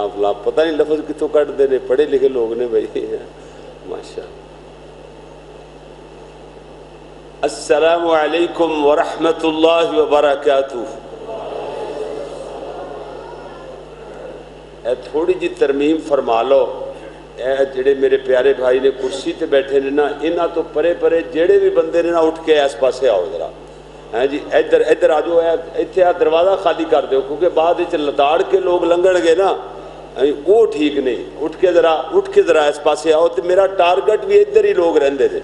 فلاں فلاں، پتہ نہیں لفظ کتوں کٹ دے، پڑھے لکھے لوگ نے بھائی، ماشاء اللہ۔ السلام علیکم ورحمۃ اللہ وبرکاتہ۔ اے تھوڑی جی ترمیم فرما لو، اے جڑے میرے پیارے بھائی نے کرسی تے بیٹھے نے نا، انہاں تو پرے پرے جڑے بھی بندے نے نا اٹھ کے اس پاسے آؤ ذرا، ہاں جی ادھر آ جاؤ، ایتھے آ دروازہ خالی کر دیو، کیونکہ بعد وچ لتاڑ کے لوگ لنگھن گے نا، وہ ٹھیک نہیں۔ اٹھ کے ذرا اس پاسے آؤ، تے میرا ٹارگٹ بھی ادھر ہی لوگ رہندے نے،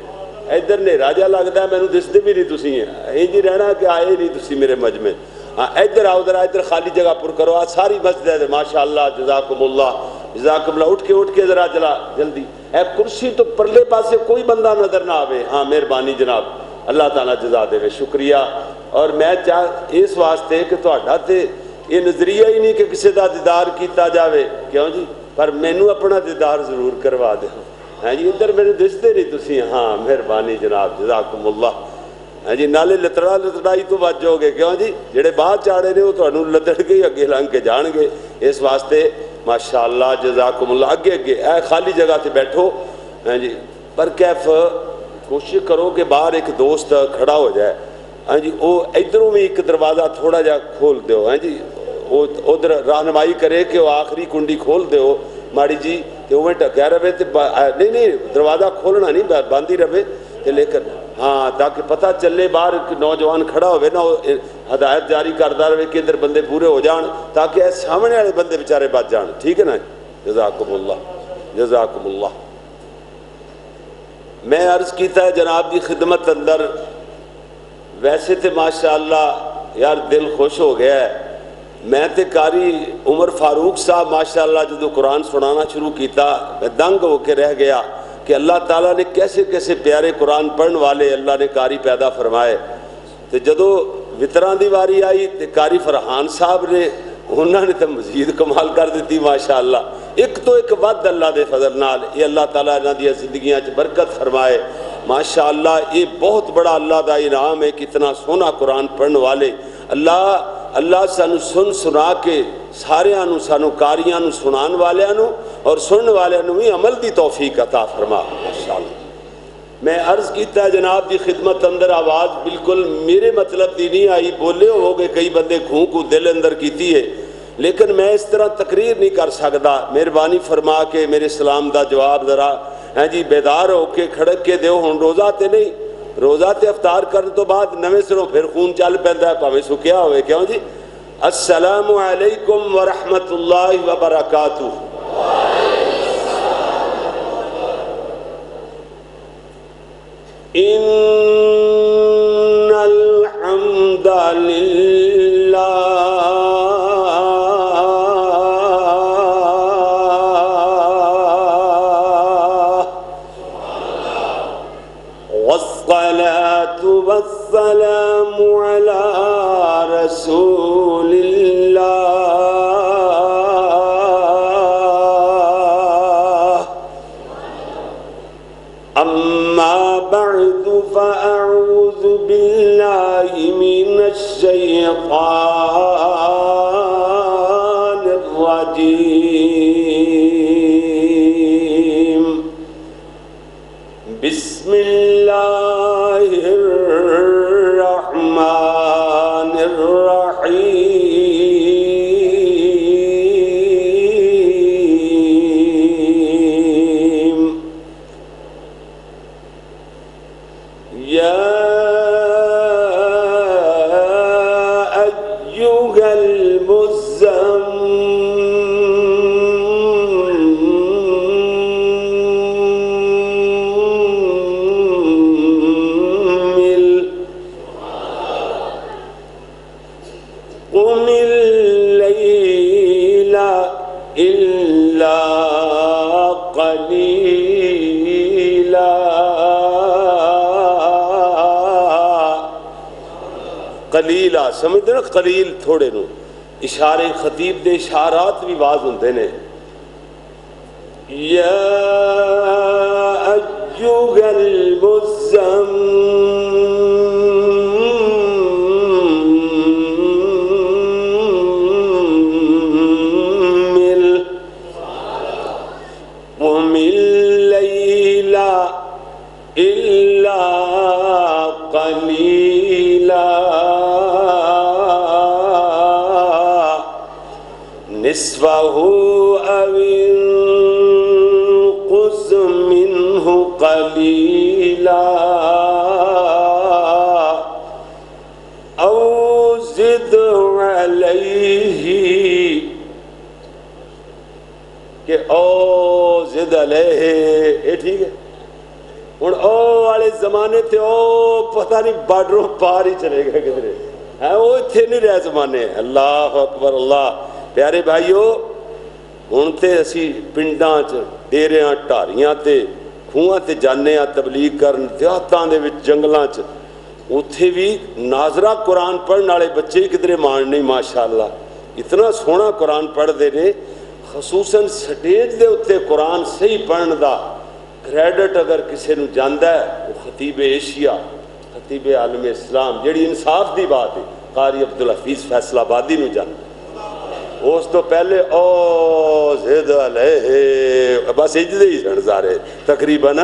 ادھر نیرا جا لگدا ہے مینوں، دسدے بھی نہیں تسی، انج ہی رہنا کہ آئے نہیں تسی میرے مجمع۔ ہاں ادھر آؤ ذرا، ادھر خالی جگہ پر کرو، ساری مسجد ہے ماشاءاللہ، جزاکم اللہ جزاکم اللہ۔ اٹھ کے ذرا جلدی، اے کرسی تو پرلے پاسے کوئی بندہ نظر نہ آوے، ہاں مہربانی جناب، اللہ تعالیٰ جزا دے، شکریہ۔ اور میں اس واسطے کہ تہاڈا تے یہ نظریہ ہی نہیں کہ کسی دا دیدار کیتا جاوے، کیوں جی، پر مینوں اپنا دیدار ضرور کروا دے، ہاں جی ادھر میرے دستے نہیں تسی، ہاں مہربانی جناب جزاکم اللہ۔ ہاں جی نالے لتڑائی تو بچ جاؤ گے، کیوں جی، جڑے باہر چاڑے نے وہ تھانوں لتڑ کے اگے لنگ کے جان گے، اس واسطے ماشاءاللہ جزاکم اللہ۔ اگے اے خالی جگہ تے بیٹھو، ہاں جی، پر کیف کوشش کرو کہ باہر ایک دوست کھڑا ہو جائے، ہاں جی، وہ ادھروں بھی ایک دروازہ تھوڑا جا کھول دیو، ہاں جی، ادھر رہنمائی کرے کہ وہ آخری کنڈی کھول دیو ماڑی جی، تے اوے ٹکیا رہے، تے نہیں دروازہ کھولنا نہیں، بند ہی رہے، تے لے کر ہاں، تاکہ پتہ چلے باہر نوجوان کھڑا ہوئے نا، ہدایت جاری کردا رہے کہ ادھر بندے پورے ہو جان، تاکہ سامنے والے بندے بیچارے بچ جان، ٹھیک ہے نا، جزاکم اللہ جزاکم اللہ۔ میں عرض کیتا ہے جناب دی خدمت اندر، ویسے تے ماشاءاللہ یار دل خوش ہو گیا ہے، میں تے قاری عمر فاروق صاحب ماشاءاللہ جدو قرآن سنانا شروع کیتا، میں دنگ ہو کے رہ گیا کہ اللہ تعالیٰ نے کیسے کیسے پیارے قرآن پڑھن والے اللہ نے قاری پیدا فرمائے۔ تے جدو وطران دی واری آئی تے قاری فرحان صاحب نے، انہوں نے تو مزید کمال کر دیتی ماشاءاللہ، ایک تو ایک ود اللہ دے فضل نال، یہ اللہ تعالیٰ انہاں دی زندگیاں چ برکت فرمائے ماشاءاللہ۔ یہ بہت بڑا اللہ دا انعام ہے، کتنا سونا قرآن پڑھن والے، اللہ سانو سنا کے سارے سانو کاریاں نو سنان والے نو اور سنن والے نو بھی عمل دی توفیق عطا فرما ماشاءاللہ۔ میں عرض کیتا ہے جناب دی خدمت اندر، آواز بالکل میرے مطلب دی نہیں آئی، بولے ہو گے کئی بندے کو دل اندر کیتی ہے، لیکن میں اس طرح تقریر نہیں کر سکتا، مہربانی فرما کے میرے سلام دا جواب ذرا ہیں جی بیدار ہو کے کھڑک کے دیو۔ ہن روزہ تے نہیں، روزہ تے افطار کرنے تو بعد نویں سروں پھر خون چل پیندا ہے، پاویں سکیا ہوئے، کیوں جی۔ السلام علیکم ورحمۃ اللہ وبرکاتہ۔ ان الحمد للہ والصلاة والسلام على رسول اللہ، اما بعد فأعوذ بالله من الشيطان الرجيم، بسم اللہ الرحمن الرحیم، یا ایہا المزمل قم اللیل الا قلیلا، قلیلا سمجھتے نا، قلیل تھوڑے نو، اشارے خطیب دے اشارات بھی واضح ہوندے نے۔ یا ایہا المزمل قليلا نصفه أو انقص منه قليلا أو زد عليه کہ او زد علیہ یہ ٹھیک ہے ہوں او والے زمانے تے او پتہ نہیں بارڈروں پار ہی چلے گئے کدھر وہ اتنے نہیں رہے زمانے اللہ اکبر اللہ پیارے بھائیو ہوں تے اسی پنڈاں چ ڈیریاں ٹاریاں تے کھوہاں تے جانے آ تبلیغ کرن دیہاتاں دے وچ جنگلاں چ اتھے بھی ناظرہ قرآن پڑھن والے بچے کدھر مان نہیں ماشاءاللہ اتنا سونا قرآن پڑھ دے نے خصوصاً سٹیج دے اتنے قرآن صحیح پڑھن دا کریڈٹ اگر کسی نو جاندا ہے وہ خطیب ایشیا خطیب عالم اسلام جڑی انصاف دی بات ہے قاری عبدالحفیظ فیصل آبادی نو جاندا اس تو پہلے او زد علیہ بس اجدے ہی سن سارے تقریباً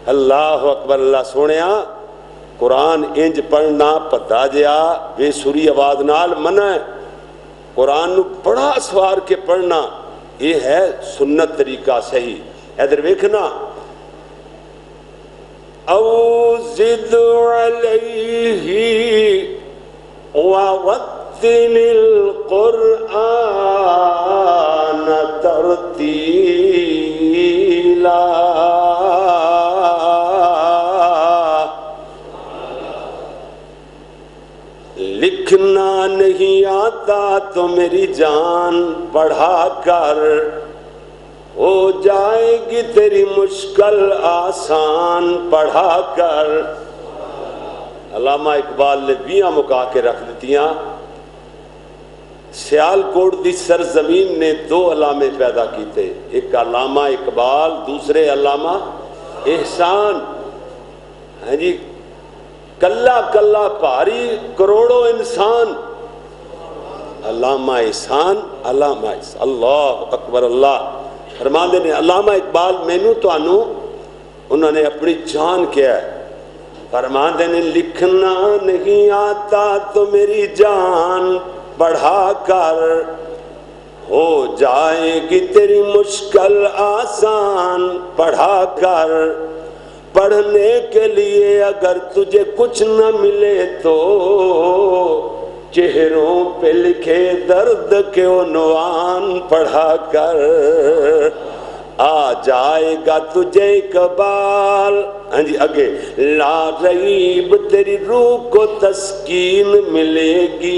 اللہ اکبر اللہ سونیا قرآن انج پڑھنا پتا جیا بے سری آواز نال منع ہے قرآن نو بڑا سوار کے پڑھنا یہ ہے سنت طریقہ صحیح ادھر ویکھنا او زد علیہ وَرَتِّلِ الْقُرْآنَ تَرْتِيلًا لکھنا نہیں آتا تو میری جان پڑھا کر ہو جائے گی تیری مشکل آسان پڑھا کر علامہ اقبال نے بیاں مکا کے رکھ دیتیاں سیالکوٹ دی سرزمین نے دو علامے پیدا کیتے ایک علامہ اقبال دوسرے علامہ احسان ہاں جی کلا کلا پاری کروڑوں انسان علامہ احسان اللہ اکبر اللہ فرماندے نے علامہ اقبال مینوں تانوں انہوں نے اپنی جان کیا ہے فرماندے نے لکھنا نہیں آتا تو میری جان بڑھا کر ہو جائے گی تیری مشکل آسان پڑھا کر پڑھنے کے لیے اگر تجھے کچھ نہ ملے تو چہروں پہ لکھے درد کے عنوان پڑھا کر آ جائے گا تجھے اقبال ہاں جی آگے لا ریب تیری روح کو تسکین ملے گی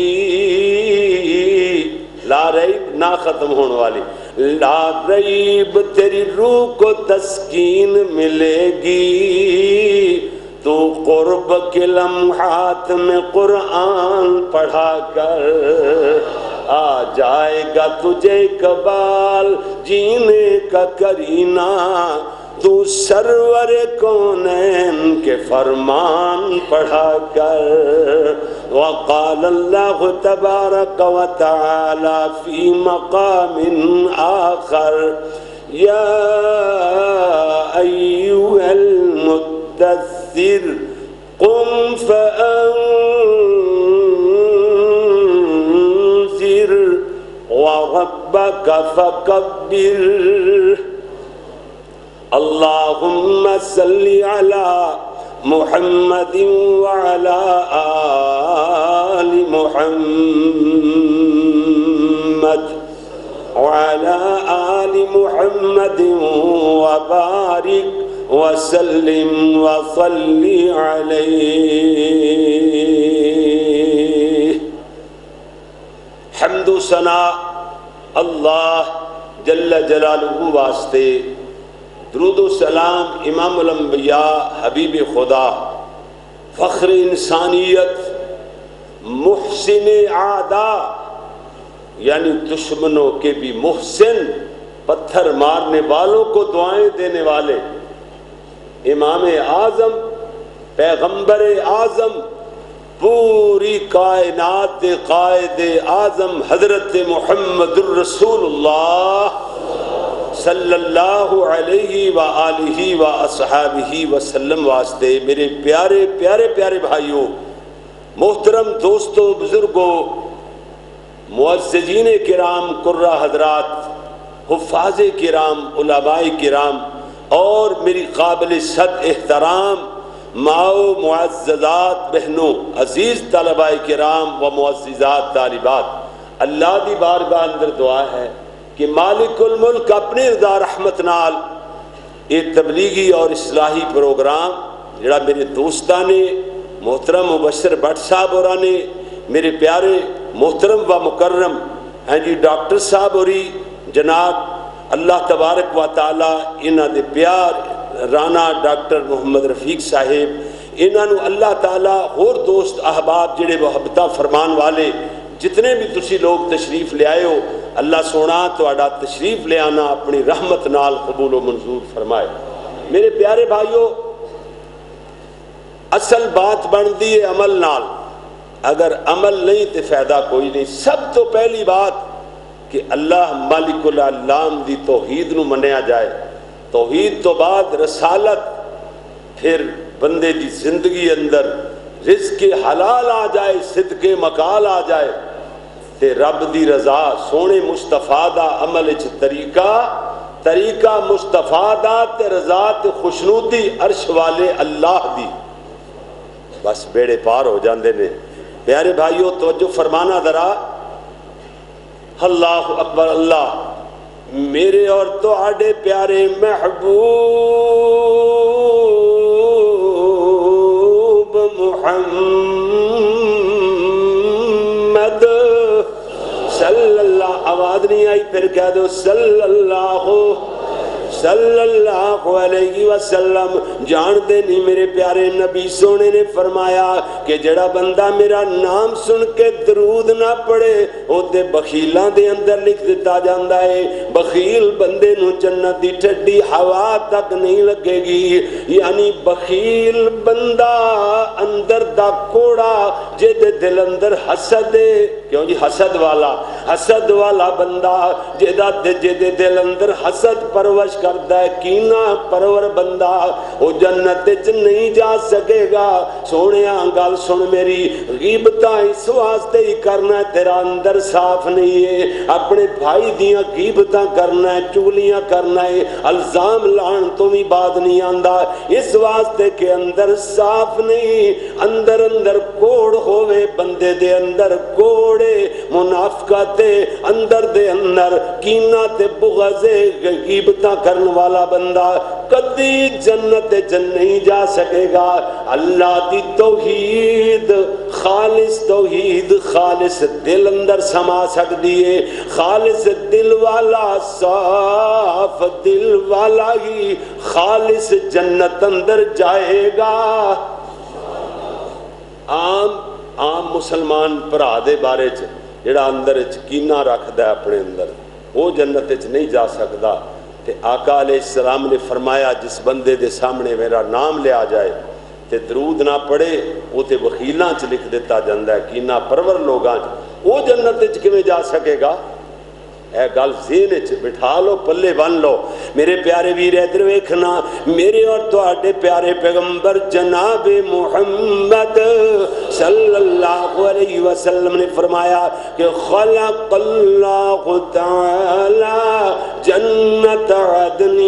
لا ریب نہ ختم ہونے والی لا ریب تیری روح کو تسکین ملے گی تو قرب کے لمحات میں قرآن پڑھا کر آ جائے گا تجھے اقبال جینے کا کرینہ تو سرور کونین کے فرمان پڑھا کر وقال اللہ تبارک و تعالی فی مقام آخر یا ایوہ المدثر قم فانذر وربک فکبر اللہم صلی علی محمد وعلی آل محمد وعلی آل محمد وبارک وسلم وصلی علیہ حمد و ثنا اللہ جل جلالہ واسطے درود و سلام امام الانبیاء حبیب خدا فخر انسانیت محسن اعدا یعنی دشمنوں کے بھی محسن پتھر مارنے والوں کو دعائیں دینے والے امام اعظم پیغمبر اعظم پوری کائنات قائد اعظم حضرت محمد الرسول اللہ صلی اللہ علیہ وآلہ وصحابہ وسلم واسطے میرے پیارے پیارے پیارے بھائیوں، محترم دوستوں، بزرگوں، معززین کرام، قرہ حضرات، حفاظ کرام، علماء کرام اور میری قابل صد احترام ماؤ معززات بہنوں، عزیز طلباء کرام و معززات طالبات، اللہ دی بارگاہ اندر دعا ہے کہ مالک الملک اپنی رضا رحمت نال یہ تبلیغی اور اصلاحی پروگرام جڑا میرے دوستاں نے محترم مبشر بٹ صاحب اور نے میرے پیارے محترم و مکرم ہیں جی ڈاکٹر صاحب اور جناب اللہ تبارک و تعالی انہاں دے پیار رانا ڈاکٹر محمد رفیق صاحب انہاں نو اللہ تعالی اور دوست احباب جڑے محبتہ فرمان والے جتنے بھی تسی لوگ تشریف لے آئے ہو، اللہ سونا تہاڈا تشریف لے آنا اپنی رحمت نال قبول و منظور فرمائے۔ میرے پیارے بھائیو، اصل بات بندی ہے عمل نال، اگر عمل نہیں تو فائدہ کوئی نہیں۔ سب تو پہلی بات کہ اللہ مالک العلام دی توحید نو منیا جائے، توحید تو بعد رسالت، پھر بندے دی زندگی اندر رزق حلال آ جائے، صدق مقال آ جائے، تے رب دی رضا سونے مصطفیٰ دا عمل اچ طریقہ مصطفیٰ دا تے رضا تے خوشنودی عرش والے اللہ دی، بس بیڑے پار ہو جاندے نے۔ پیارے بھائیو توجہ فرمانا ذرا، اللہ اکبر، اللہ میرے اور تہاڈے پیارے محبوب محمد صلی اللہ، آواز نہیں آئی پھر کہہ دو صلی اللہ علیہ وسلم۔ جان دے نہیں میرے پیارے نبی سونے نے فرمایا کہ جڑا بندہ میرا نام سن کے درود نہ پڑھے او تے بخیلاں دے اندر لکھ دیتا جاندا ہے، بخیل بندے نو جنت دی ٹھڈی ہوا تک نہیں لگے گی۔ یعنی بخیل بندہ اندر دا کوڑا جے دے دل اندر حسد ہے، کیوں جی حسد والا بندہ جے دے دل اندر حسد پرورش کردا ہے، کینہ پرور بندہ وہ جنت وچ نہیں جا سکے گا۔ سونیا گل سن میری، غیبتاں اس واسطے ہی کرنا ہے تیرا اندر صاف نہیں ہے، اپنے بھائی دیاں غیبتاں کرنا ہے، چگلیاں کرنا ہے، الزام لان تو بھی بات نہیں آندا، اس واسطے کہ اندر صاف نہیں، اندر کوڑ ہوئے بندے دے اندر کوڑے منافقت اندر دے اندر کینہ تے بغض غیبتاں کرن والا بندہ کدی جنت نہیں جا سکے گا۔ اللہ دی توحید خالص دل اندر سما سکتی ہے، خالص دل والا، صاف دل والا ہی خالص جنت اندر جائے گا۔ عام مسلمان بھرا دے بارے جڑا اندر کینہ رکھدا ہے اپنے اندر، وہ جنت نہیں جا سکتا۔ تے آقا علیہ السلام نے فرمایا جس بندے دے سامنے میرا نام لیا جائے تے درود نہ پڑھے وہ تے وکیلاں چ لکھ دیتا جاندہ ہے، کینہ پرور لوگاں چ، وہ جنت چ کیویں جا سکے گا؟ اے گل ذہن وچ بٹھا لو، پلے بن لو۔ میرے پیارے ویر ادھر ویکھنا، میرے اور تہاڈے پیارے پیغمبر جناب محمد صلی اللہ علیہ وسلم نے فرمایا کہ خلق اللہ تعالی جنت عدن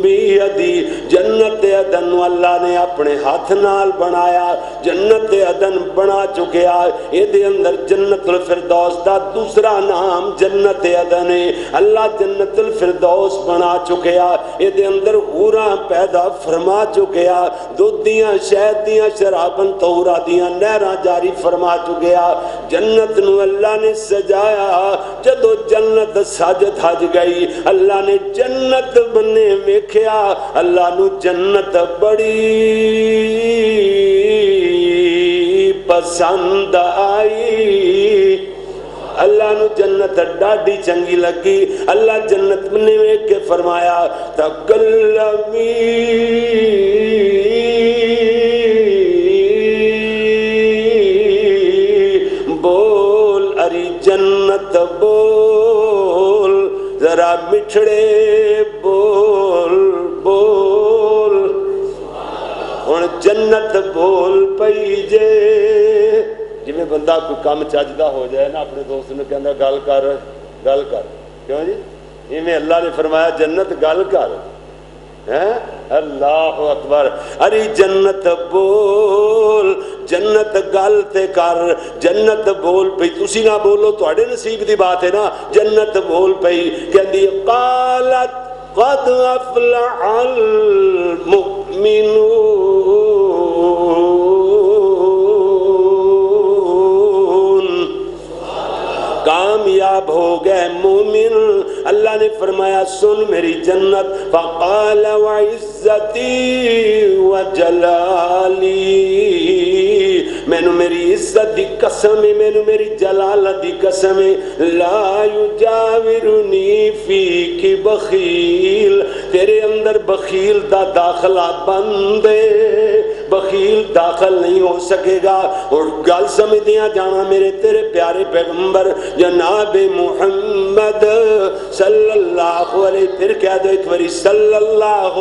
بیدی، جنت عدن اللہ نے اپنے ہاتھ نال بنایا، جنت عدن بنا چکیا، یہ دے اندر جنت الفردوس دا دوسرا نام جنت عدن ہے۔ اللہ جنت الفردوس بنا چکیا، یہ دے اندر حوراں پیدا فرما چکیا، دودھ دیاں شہد دیاں شراباں طہورا دیاں نہراں جاری فرما چکیا۔ جنت نو اللہ نے سجایا، جدو جنت سج دھج گئی اللہ نے جنت بنے ویکھیا، اللہ نو جنت بڑی پسند آئی، اللہ نو جنت ڈاڈی چنگی لگی۔ اللہ جنت بنے ویکھ کے فرمایا تکلمی بول اری جنت بول، ذرا مٹھڑے بول بول ہن جنت بول پئی جے جی بندہ کوئی کام چجدہ ہو جائے نا اپنے دوست نے کہنا گل کر کیوں جی ایویں اللہ نے فرمایا جنت گل کر اللہ اکبر ارے جنت بول جنت گل تے کر جنت بول پئی تسی نہ بولو تواڈے نصیب دی بات ہے نا جنت بول پئی کہندی قالت قد افلح المؤمنون کامیاب ہو گئے مومن اللہ نے فرمایا سن میری جنت فقال وعزتی وجلالی مینو میری عزت دی قسم ہے مینو میری جلالت دی قسم ہے لا یجاورنی فیک بخیل تیرے اندر بخیل دا داخلہ بند ہے بخیل داخل نہیں ہو سکے گا اور گل سمجھدیاں جانا میرے تیرے پیارے پیغمبر جناب محمد صلی اللہ علیہ پھر کہہ دو ایک باری صلی اللہ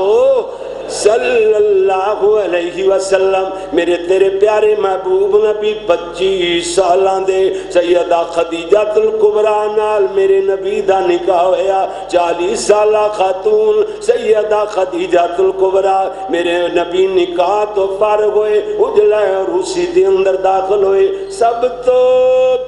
علیہ وسلم میرے تیرے پیارے محبوب نبی 25 سالاں دے سیدہ خدیجہ الکبریٰ نال میرے نبی دا نکاح ہویا 40 سالہ خاتون سیدہ خدیجہ الکبریٰ میرے نبی نکاح تو فارغ ہوئے اجلہ روسی دے اندر داخل ہوئے سب تو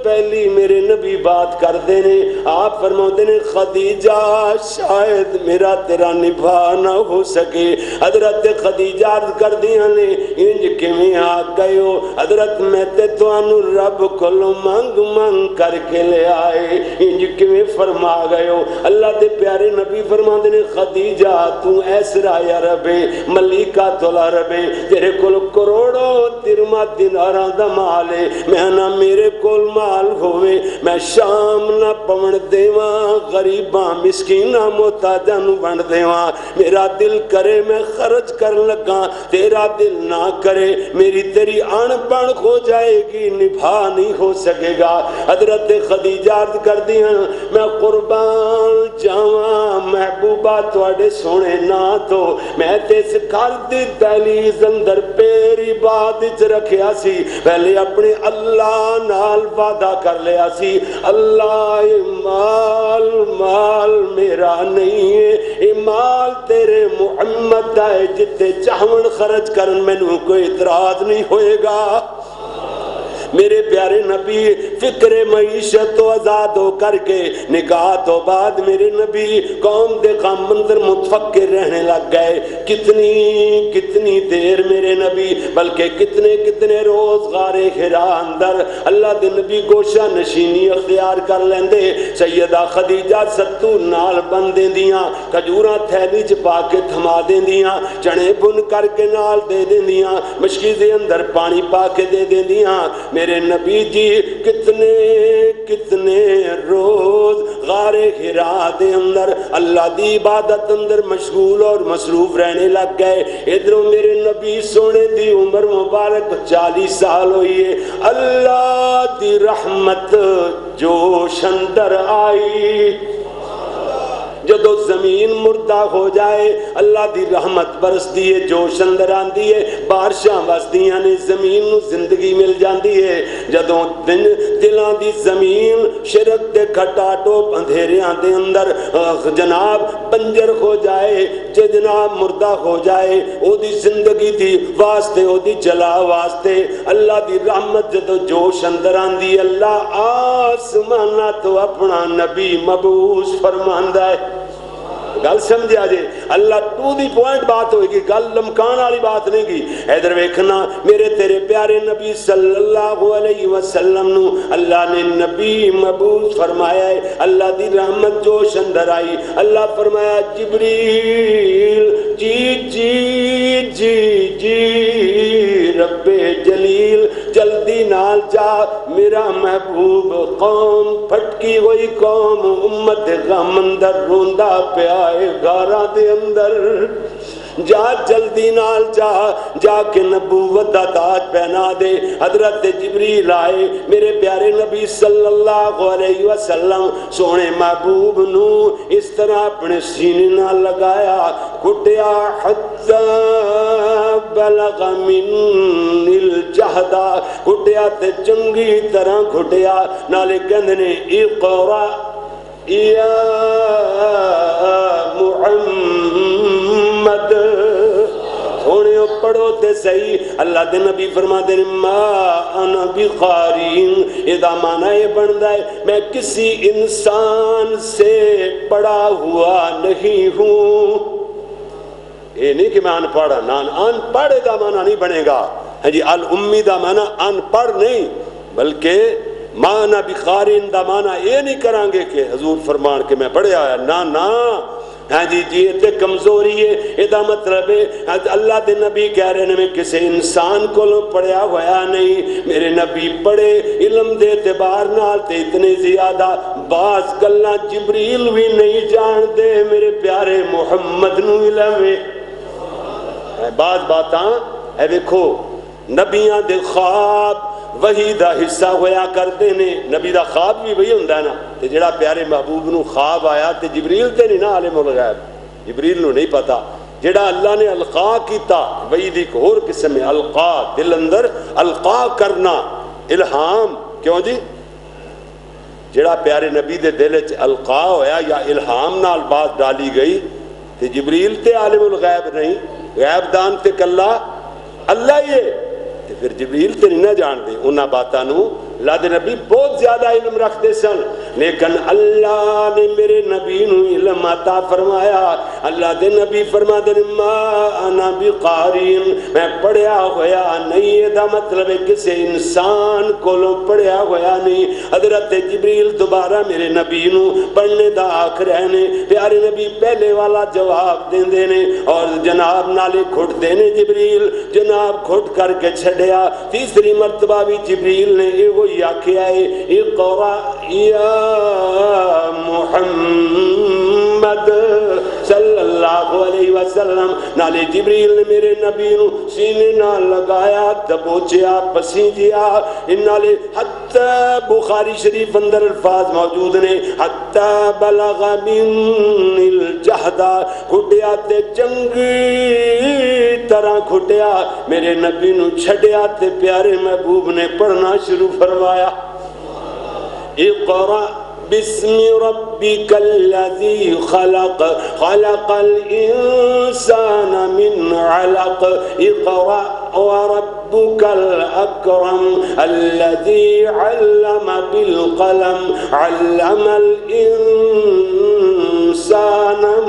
پہلی میرے نبی بات کر دینے آپ فرماتے نے خدیجہ شاید میرا تیرا نبھا نہ ہو سکے حضرت خدیجہ عرض کر دیا نے انج کیویں آ گئے ہو حضرت میں تے تانوں رب کولوں مانگ کر کے لے آئے انج کیویں فرما گئے ہو اللہ دے پیارے نبی فرماندے نے خدیجہ تو ایسرا یا رب ملیکہ تولا رب تیرے کول کروڑوں درہم دیناراں دا مال ہے میں نہ میرے کول مال ہوئے میں شام نہ پون دیواں غریباں مسکیناں محتاجاں نوں ونڈ دیواں میرا دل کرے میں خرچ کر لگا تیرا دل نہ کرے میری تیری آن پڑ ہو جائے گی نبھا نہیں ہو سکے گا حضرت خدیجہ عرض کر دیا میں قربان جاواں محبوبہ تواڈے سونے نہ تو میں تے اس گھر دی دہلیز اندر پیری بعد وچ رکھیا سی پہلے اپنے اللہ نال وعدہ کر لیا سی اللہ مال میرا نہیں ہے یہ مال تیرے محمد ہے جتے چاہون خرچ کرن مینوں کوئی اعتراض نہیں ہوئے گا میرے پیارے نبی فکر معیشت تو آزاد ہو کر کے نکاح تو بعد میرے نبی قوم دے غم اندر متفکر رہنے لگ گئے کتنی دیر میرے نبی بلکہ کتنے روز غار حرا اندر اللہ دے نبی گوشہ نشینی اختیار کر لیندے سیدہ خدیجہ ستو نال بن دیندیاں کھجوراں تھیلی چ پا کے تھما دیندیاں چنے بن کر کے نال دے دیندیاں مشکی دے اندر پانی پا کے دے دیندیاں میرے نبی جی کتنے روز غار حرا دے اندر اللہ دی عبادت اندر مشغول اور مصروف رہنے لگ گئے ادھروں میرے نبی سونے دی عمر مبارک 40 سال ہوئی ہے اللہ دی رحمت جوش اندر آئی جدو زمین مردہ ہو جائے اللہ دی رحمت برس دیئے جوش اندر آن دیئے بارشاں وسدیاں نے زمین نو زندگی مل جان دیئے جدو دلان دی زمین شرک دے کھٹاٹو اندھیریاں دے اندر جناب بنجر ہو جائے جناب مردہ ہو جائے او دی زندگی دی واسطے او دی جلا واسطے اللہ دی رحمت جدو جوش اندر آن دی اللہ آسمانہ تو اپنا نبی مبعوث فرماندہ ہے گل سمجھا جے اللہ ٹو دی پوائنٹ بات ہوئے گی گل لمکان والی بات نہیں گی ادھر ویکھنا میرے تیرے پیارے نبی صلی اللہ علیہ وسلم نو اللہ نے نبی مبعوث فرمایا ہے اللہ دی رحمت جوش اندر آئی اللہ فرمایا جبریل جی رب جلیل جلدی نال جا میرا محبوب قوم پھٹکی ہوئی قوم امت غم اندر روندا پیا غاراں دے اندر جا جلدی نال جا کے نبوت دا تاج پہنا دے۔ حضرت جبریل آئے، میرے پیارے نبی صلی اللہ علیہ وسلم سونے محبوب نو اس طرح اپنے سینے نہ لگایا، کھٹیا حتی بلغ من الجہدہ، کھٹیا تے چنگی طرح کھٹیا، نالے کہندے نے اقرا یا محمد، سونے پڑھو تے صحیح۔ اللہ دے نبی فرما دے ما انا بقارین، ادا معنی یہ بنتا ہے میں کسی انسان سے پڑھا ہوا نہیں ہوں۔ یہ نہیں کہ میں ان پڑھ، ان پڑھ دا معنی نہیں بنے گا، ہاں جی، الامی دا معنی ان پڑھ نہیں، بلکہ مانا بخارین دا مانا یہ نہیں کریں گے کہ حضور فرمان کہ میں پڑھیا ہے، نا ہاں جی تے کمزوری ہے، یہ مطلب ہے اللہ دے نبی کہہ رہے ہیں میں کسی انسان کو پڑھیا ہوا نہیں، میرے نبی پڑھے علم دے اعتبار نال تے اتنے زیادہ بعض گلاں جبریل بھی نہیں جان دے، میرے پیارے محمد نو علم ہے۔ بعض باتاں اے دیکھو نبیاں دے خواب وہی دا حصہ ہویا کرتے نے، نبی دا خواب بھی وہی ہوندا ہے نا، تے جڑا پیارے محبوب نو خواب آیا تے جبریل تے نہیں نا عالم الغیب، جبریل نو نہیں پتا، جڑا اللہ نے القا کیتا وہی دی ایک اور قسم ہے، القا دل اندر القا کرنا، الہام، کیوں جی جڑا پیارے نبی دے دل وچ القا ہویا یا الہام نال بات ڈالی گئی تے جبریل تے عالم الغیب نہیں، غیب دان تے کلا اللہ ہی ہے، پھر جبریل تے نہیں نہ جان دے انہاں باتاں نو۔ اللہ دے نبی بہت زیادہ علم رکھتے سن، لیکن اللہ نے میرے نبی نو علم عطا فرمایا۔ اللہ دے نبی فرما دے ما انا بقارین، میں پڑھیا ہویا نہیں، یہ دا مطلب ہے کسی انسان کو پڑھیا ہویا نہیں۔ حضرت جبریل دوبارہ میرے نبی نو پڑھنے دا آکھ رہے نے، پیارے نبی پہلے والا جواب دیں دے نے اور جناب نالے کھٹ دے نے، جبریل جناب کھٹ کر کے چھڑیا۔ تیسری مرتبہ بھی جبریل نے وہ آکھیا ہے اقرا یا محمد صلی اللہ علیہ وسلم، نالے جبریل نے میرے نبی نو سینے نہ لگایا، دبوچیا، پسیجیا، نالے حتی بخاری شریف اندر الفاظ موجود نے حتی بلغ من الجہدہ، کھٹیا تے چنگی طرح کھٹیا، میرے نبی نو چھڑیا تے پیارے محبوب نے پڑھنا شروع فرمایا اقرأ بسم ربك الذي خلق خلق الإنسان من علق اقرأ وربك الأكرم الذي علم بالقلم علم الإنسان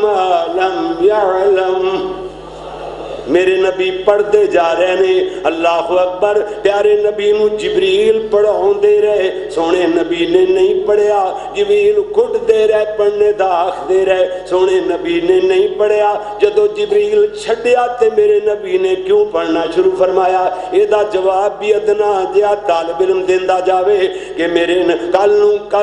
ما لم يعلم۔ میرے نبی پڑھتے جا رہے نے، اللہ اکبر، پیارے نبی نو جبریل پڑھاؤں دے رہے، سونے نبی نے نہیں پڑھیا، جبریل کھٹ دے رہے پڑھنے دا آخ دے رہے، سونے نبی نے نہیں پڑھیا۔ جدو جبریل چھڑیا تے میرے نبی نے کیوں پڑھنا شروع فرمایا؟ یہ دا جواب بھی ادنا جہا طالب علم دیندہ جاوے کہ میرے کل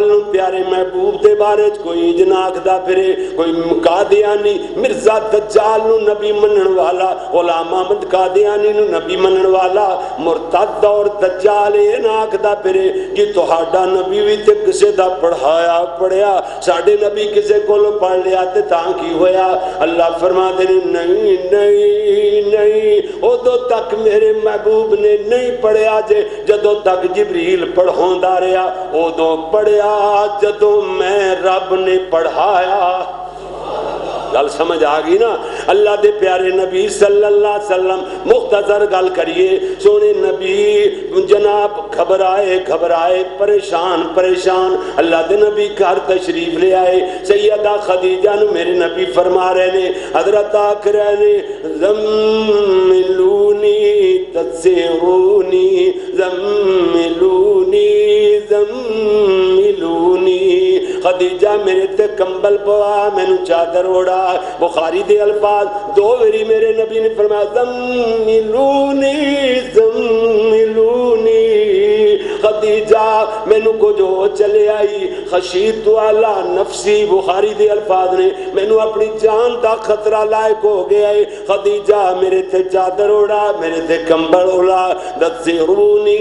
نو پیارے محبوب دے بارے کوئی جناک دا پھرے، کوئی قادیانی مرزا دجال نو نبی منن والا، غلام احمد قادیانی نو نبی منن والا، مرتد اور دجال ناک دا پھرے کہ تہاڈا نبی بھی تے کسے دا پڑھایا پڑھیا، ساڈے نبی کسے کولو پڑھ لیا تے تاں کی ہویا؟ اللہ فرما دے نہیں نہیں نہیں، ادو تک میرے محبوب نے نہیں پڑھیا جے جدو تک جبریل پڑھاوندا رہیا، ادو پڑھیا جدو میں رب نے پڑھایا۔ گل سمجھ آ گئی نا؟ اللہ دے پیارے نبی صلی اللہ علیہ وسلم مختصر گل کریے، سونے نبی جناب گھبرائے پریشان، اللہ دے نبی گھر تشریف لے آئے، سیدہ خدیجہ نو میرے نبی فرما رہے نے، حضرت آکھ رہے نے زملونی تسرونی زملونی خدیجہ میرے تے کمبل پوا، مینو چادر اوڑا۔ بخاری دے الفاظ دو وری میرے نبی نے فرمایا زملونی خدیجہ مینوں کچھ ہو چلے آئی خشیت علی نفسی بخاری دے الفاظ نے مینوں اپنی جان دا خطرہ لائق ہو گیا ہے خدیجہ میرے تے چادر اڑا میرے تے کمبل اڑا دثرونی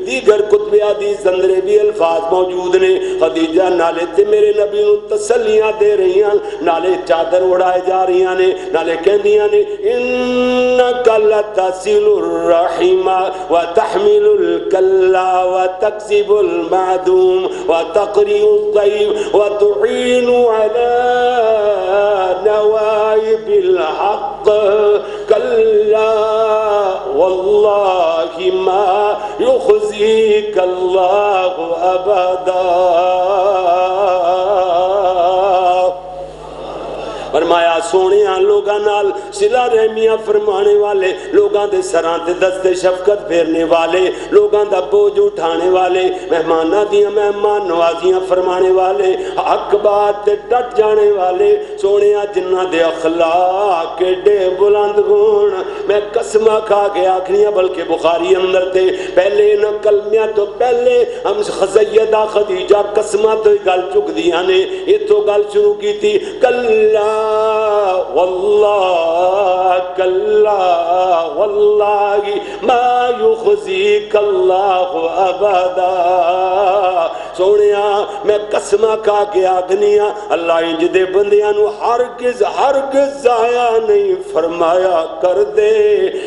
دیگر کتب حدیث اندر بھی الفاظ موجود نے خدیجہ نالے تے میرے نبی نو تسلیاں دے رہی ہیں نالے چادر اڑائے جا رہی ہیں نالے کہندیاں نے انک لتصل الرحم وتحمل الکلا وتکسب المعدوم وتقری الضیف وتعین علی نوائب الحق کلا واللہ ما یخزیک اللہ ابدا فرمایا سونیاں لوگاں نال صلہ رحمیاں فرمانے والے لوگاں دے سراں تے دست شفقت پھیرنے والے لوگاں دا بوجھ اٹھانے والے مہماناں دیاں مہمان نوازیاں فرمانے والے حق بات تے ڈٹ جانے والے سونیاں جنہاں دے اخلاق کیڈے بلند ہون میں قسمہ کھا کے آکھنیاں بلکہ بخاری اندر تے پہلے نہ کلمیاں تو پہلے ہم سیدہ خدیجہ قسمہ تو گل چک دیاں نے یہ تو گل شروع کی تھی کلا واللہ کلا واللہ ما یخزیک اللہ ابدا سونیاں میں قسمہ کھا کے آگنیاں اللہ انج دے بندیاں نو ہرگز ضائع نہیں فرمایا کر دے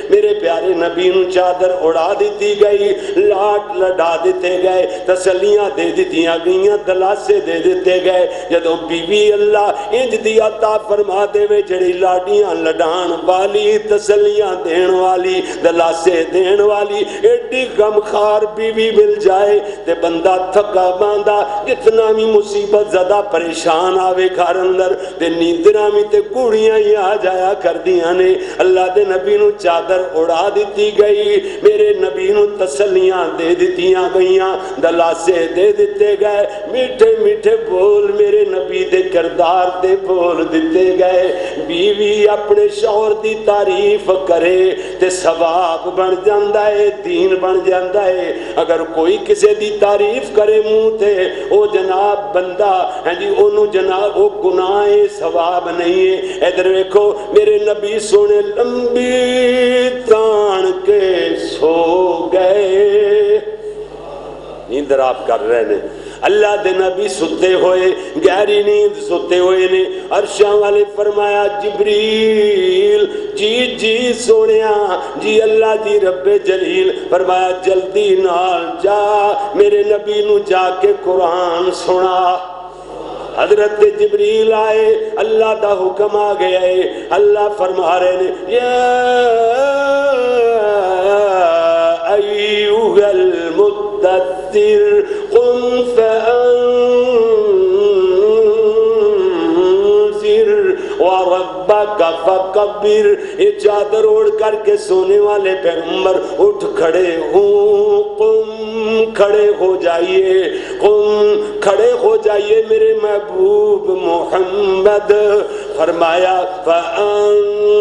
میرے پیارے نبی نو چادر اڑا دیتی گئی لاٹ لڈا دیتے گئے تسلیاں دے دیتیاں گئیاں دلاسے دے دیتے گئے جدو بیوی اللہ انج دی عطا فرما دے وے جڑی لاڈیاں لڈان والی تسلیاں دین والی دلاسے دین والی ایڈی غمخوار بیوی مل جائے تے بندہ تھکا باندھا جتنا بھی مصیبت زدہ پریشان آوے گھر اندر تے نیندراں میں تے گوڑیاں ہی آ جایا کر دیاں نے اللہ دے نبی نو چادر اڑا دیتی گئی میرے نبی نو تسلیاں دے دیتیاں گئیاں دلاسے دے دیتے گئے میٹھے میٹھے بول میرے نبی دے کردار دے بول دیتے گئے بیوی اپنے شوہر دی تعریف کرے تے ثواب بن جاندا ہے دین بن جاندا ہے اگر کوئی کسے دی تعریف کرے منہ تے او جناب بندہ ہیں جی اونوں جناب او گناہ ثواب نہیں ہے ادھر دیکھو میرے نبی سونے لمبی تان کے سو گئے نیندر آپ کر رہے ہیں اللہ دے نبی ستے ہوئے گہری نیند ستے ہوئے نے عرشاں والے فرمایا جبریل جی سونیا جی اللہ جی رب جلیل فرمایا جلدی نال جا میرے نبی نو جا کے قرآن سنا حضرت جبریل آئے اللہ دا حکم آ گیا ہے اللہ فرما رہے نے یا ایوہ المدثر قم فانذر وربک فکبر یہ چادر اوڑھ کر کے سونے والے پیغمبر اٹھ کھڑے ہوں قم کھڑے ہو جائیے قم کھڑے ہو جائیے میرے محبوب محمد فرمایا فانذر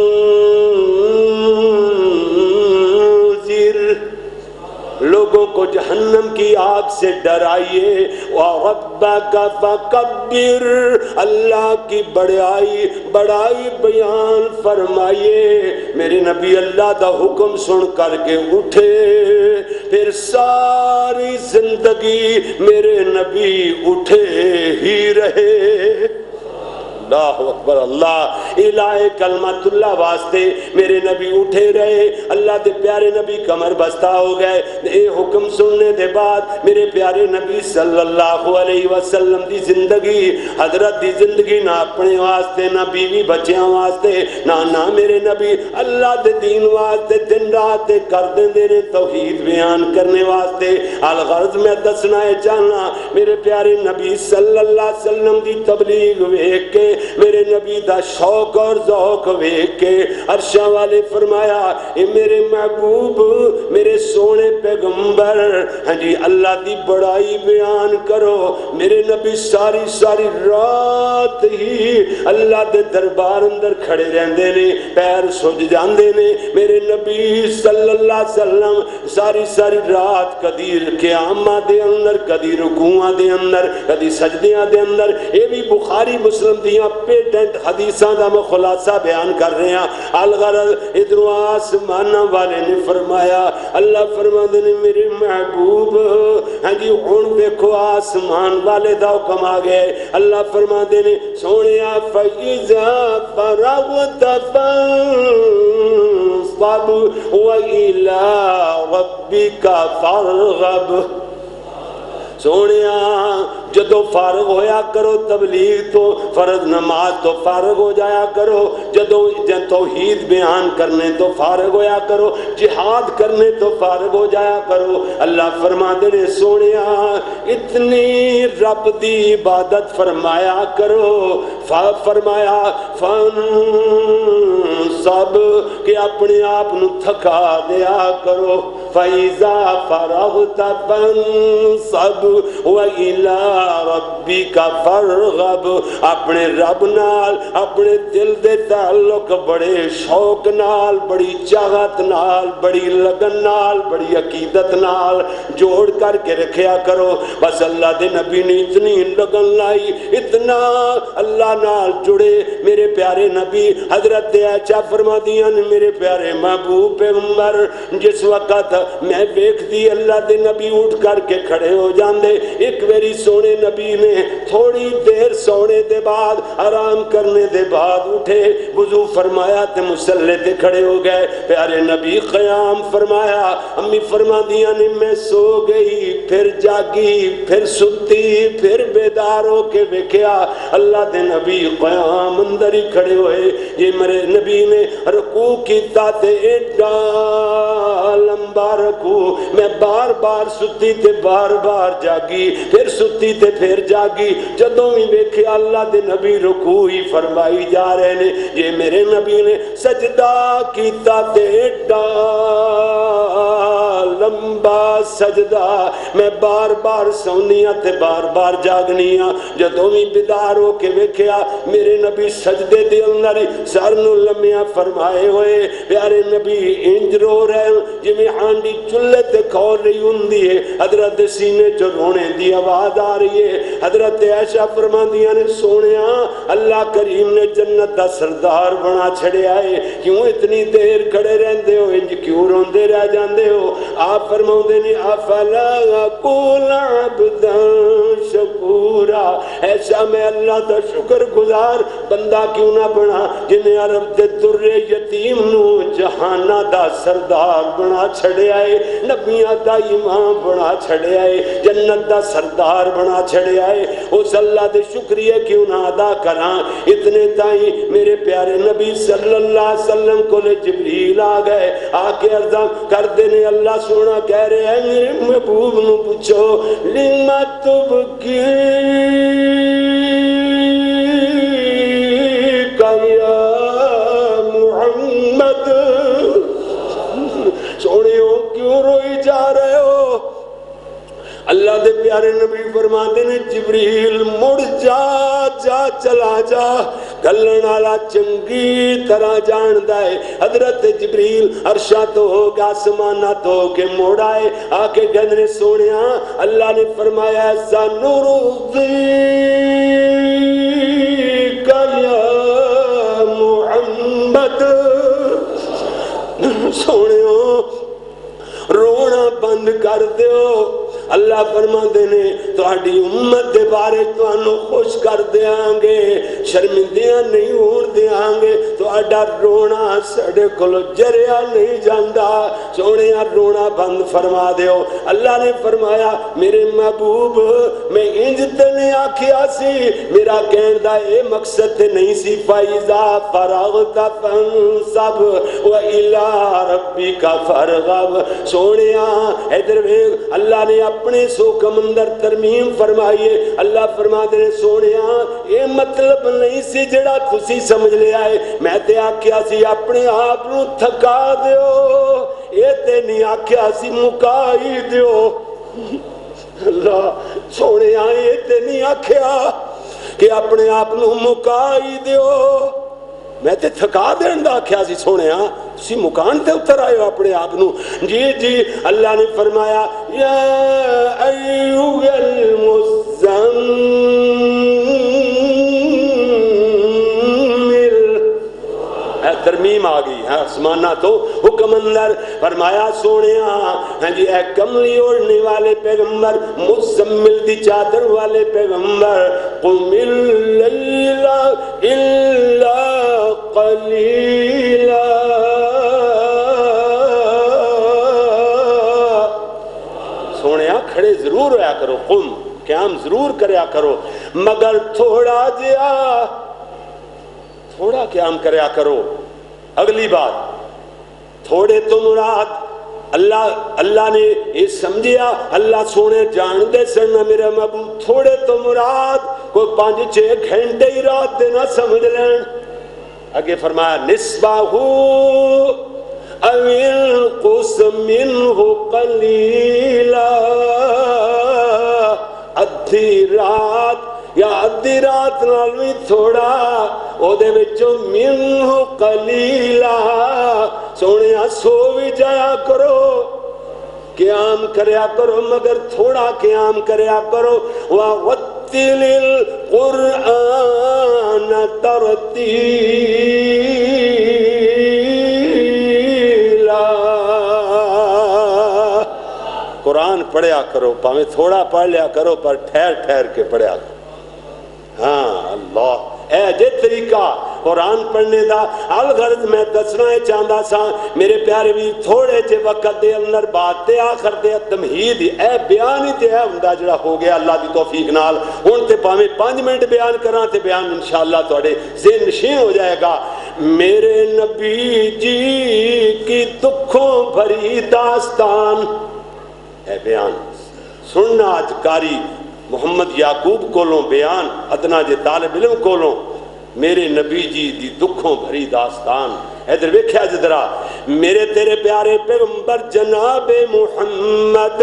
لوگوں کو جہنم کی آگ سے ڈرائیے وَرَبَّكَ فَكَبِّرْ اللہ کی بڑائی بیان فرمائیے میرے نبی اللہ دا حکم سن کر کے اٹھے پھر ساری زندگی میرے نبی اٹھے ہی رہے اللہ اکبر اللہ الہ کلمت اللہ واسطے میرے نبی اٹھے رہے اللہ دے پیارے نبی کمر بستہ ہو گئے اے حکم سننے دے بعد میرے پیارے نبی صلی اللہ علیہ وسلم دی زندگی حضرت دی زندگی نہ اپنے واسطے نہ بیوی بچیاں واسطے نہ میرے نبی اللہ دے دین واسطے دن رات کر دے نے توحید بیان کرنے واسطے الغرض میں دسنا ہے چاہنا میرے پیارے نبی صلی اللہ علیہ وسلم دی تبلیغ ویکھ کے میرے نبی دا شوق شوق اور ذوق ویکھ کے عرشاں والے فرمایا اے میرے محبوب میرے سونے پیغمبر ہاں جی اللہ دی بڑائی بیان کرو۔ میرے نبی ساری ساری رات ہی اللہ دے دربار اندر کھڑے رہندے نے، پیر سج جاندے نے۔ میرے نبی صلی اللہ علیہ وسلم ساری ساری رات کدی قیاماں دے اندر، کدی رکوعاں دے اندر، کدی سجدیاں دے اندر۔ یہ بھی بخاری مسلم دیاں پیٹنٹ حدیثاں دا میں خلاصہ بیان کر رہے ہیں۔ الغرض ادھر آسمان والے نے فرمایا، اللہ فرماندے نے میرے محبوب ہاں جی ہن دیکھو آسمان والے دا حکم آ گئے۔ اللہ فرماندے نے سونیا فَإِذَا فَرَغْتَ فَانصَبْ وَإِلَىٰ رَبِّكَ فَارْغَب۔ سونیا جدو فارغ ہویا کرو تبلیغ تو، فرض نماز تو فارغ ہو جایا کرو، جدو توحید بیان کرنے تو فارغ ہویا کرو، جہاد کرنے تو فارغ ہو جایا کرو۔ اللہ فرما دے نے سونیا اتنی رب دی عبادت فرمایا کرو، فرمایا فن سب کہ اپنے آپ نو تھکا دیا کرو۔ فَإِذَا فَرَغْتَ فَانصَبْ وَإِلَىٰ رَبِّكَ فَارْغَب۔ اپنے رب نال اپنے دل دے تعلق بڑے شوق نال، بڑی چاہت نال، بڑی لگن نال، بڑی عقیدت نال جوڑ کر کے رکھیا کرو۔ بس اللہ دے نبی نے اتنی لگن لائی، اتنا اللہ نال جڑے میرے پیارے نبی۔ حضرت عائشہ فرمادیاں نے میرے پیارے محبوب پیغمبر جس وقت میں ویکھدی اللہ دے نبی اٹھ کر کے کھڑے ہو جاندے، ایک ویری سونے نبی نے تھوڑی دیر سونے دے بعد آرام کرنے دے بعد اٹھے، وضو فرمایا تے مصلی تے کھڑے ہو گئے۔ پیارے نبی قیام فرمایا، امی فرمادیاں نے میں سو گئی، پھر جاگی، پھر ستی، پھر بیدار ہو کے ویکھیا اللہ دے نبی قیام اندر ہی کھڑے ہوئے۔ یہ میرے نبی نے رکوع کیتا تے ایڈا لمبا رکوع، میں بار بار ستی تے بار بار جاگی، پھر ستی تے پھر جاگی۔ جدوں بھی ویکھیا اللہ دے نبی رکوع ہی فرمائی جا رہے نے۔ یہ میرے نبی نے سجدہ کیتا تے ایڈا لمبا سجدہ، میں بار بار سونیاں تے بار بار جاگنیاں۔ جدوں بھی بیدار ہو کے ویکھیا میرے نبی سجدے دے اندر سر نو لمیاں فرمائے ہوئے۔ پیارے نبی انج رو رہے جویں ہانڈی چولہے تے کھول رہی ہوندی ہے، حضرت سینے چ رونے دی آواز آ رہی ہے۔ حضرت عائشہ فرماندیاں نے سونیا اللہ کریم نے جنت دا سردار بنا چھڑیا ہے، کیوں اتنی دیر کھڑے رہندے ہو، انج کیوں روندے رہ جاندے ہو؟ آپ فرماؤندے نے افلا اکون عبدا شکورا، ایسا میں اللہ دا شکر گزار بندہ کیوں نہ بنا جنہیں عرب دے در یتیم نو جہانہ دا سردار بنا چھڑیا ہے، نبیاں دا امام بنا چھڑیا ہے، جنت دا سردار بنا چھڑیا ہے۔ اس اللہ دے شکریہ کیوں نہ ادا کراں؟ اتنے تائیں میرے پیارے نبی صلی اللہ علیہ وسلم کو لے جبریل آ گئے، آ کے عرضاں کر دینے اللہ سونا کہہ رہے ہیں میرے محبوب نو پوچھو لما تبکی یا محمد، سونے ہو کیوں روئی جا رہے ہو؟ اللہ دے پیارے نبی فرماتے نے جبریل مڑ جا جا چلا جا، گلن والا چنگی طرح جاندا ہے۔ حضرت جبریل عرشاں تو ہو گا آسماناں تو ہو کے موڑ آئے، آ کے گندنے سونیا اللہ نے فرمایا سنرضیک یا محمد، سونیو رونا بند کر دیو۔ اللہ فرماندے نے تہاڈی امت دے بارے تانوں خوش کر دیاں گے، شرمندیاں نہیں ہون دیاں گے، تہاڈا رونا ساڈے کول جریا نہیں جاندا، سونیا رونا بند فرما دیو۔ اللہ نے فرمایا میرے محبوب میں انج تے نے آکھیا سی، میرا کہن دا اے مقصد تے نہیں سی فائزا فراغت فانصب وإلی ربک فارغب۔ سونیا ادھر ویکھ اللہ نے اپنے سوکم اندر ترمیم ترمیم فرمائیے. اللہ فرماتے ہیں سونیا یہ مطلب نہیں سی جڑا تسی سمجھ لیا ہے, میں تے آکھیا سی اپنے آپ نو تھکا دیو, یہ تے نہیں آکھیا سی مکائی دیو. اللہ سونے یہ تے نہیں آکھیا کہ اپنے آپ نو مکائی دیو, میں تے تھکا دین دا آکھیا سی. سونے تسی مکان تے اتر آئے ہو اپنے آپ نو. جی جی اللہ نے فرمایا یا ایھا المزمل, ترمیم آ گئی ہے آسمانہ تو حکم اندر. فرمایا سونیا ہاں جی اے کملی اوڑھنے والے پیغمبر, مزمل دی چادر والے پیغمبر, قم اللیل الا قلیلا, سونیا کھڑے ضرور ہویا کرو, قم قیام ضرور کریا کرو, مگر تھوڑا جیا تھوڑا قیام کریا کرو. اگلی بات تھوڑے تو مراد اللہ نے یہ سمجھیا, اللہ سونے جان دے سن میرا محبوب تھوڑے تو مراد کوئی 5-6 گھنٹے ہی رات دے نہ سمجھ لین. آگے فرمایا نصبہو او انقص منہ قلیلا, ادھی رات یا ادھی رات نال بھی تھوڑا او دے وچوں منہ قلیلا. سونیا سو بھی جایا کرو, قیام کریا کرو, مگر تھوڑا قیام کریا کرو. وَرَتِّلِ الْقُرْآنَ تَرْتِيلًا, قرآن پڑھیا کرو, پاویں تھوڑا پڑھ لیا کرو پر ٹھہر ٹھہر کے پڑھیا کرو. ہاں اللہ اے جے طریقہ قرآن پڑھنے دا الغرض میں دسنا چاہتا سا میرے پیارے بھی تھوڑے جے وقت دے اندر بات تے آخر دے تمہید اے بیان ہی تے ہے ہوندا جڑا ہو گیا اللہ دی توفیق نال. ہن تے پاویں 5 منٹ بیان کراں تے بیان انشاءاللہ تواڈے ذہن نشین ہو جائے گا. میرے نبی جی کی دکھوں بھری داستان اے بیان سننا آج کاری محمد یعقوب کولوں بیان ادنا جے طالب علم کولوں میرے نبی جی دی دکھوں بھری داستان. ادھر ویکھیا جدرا میرے تیرے پیارے پیغمبر جناب محمد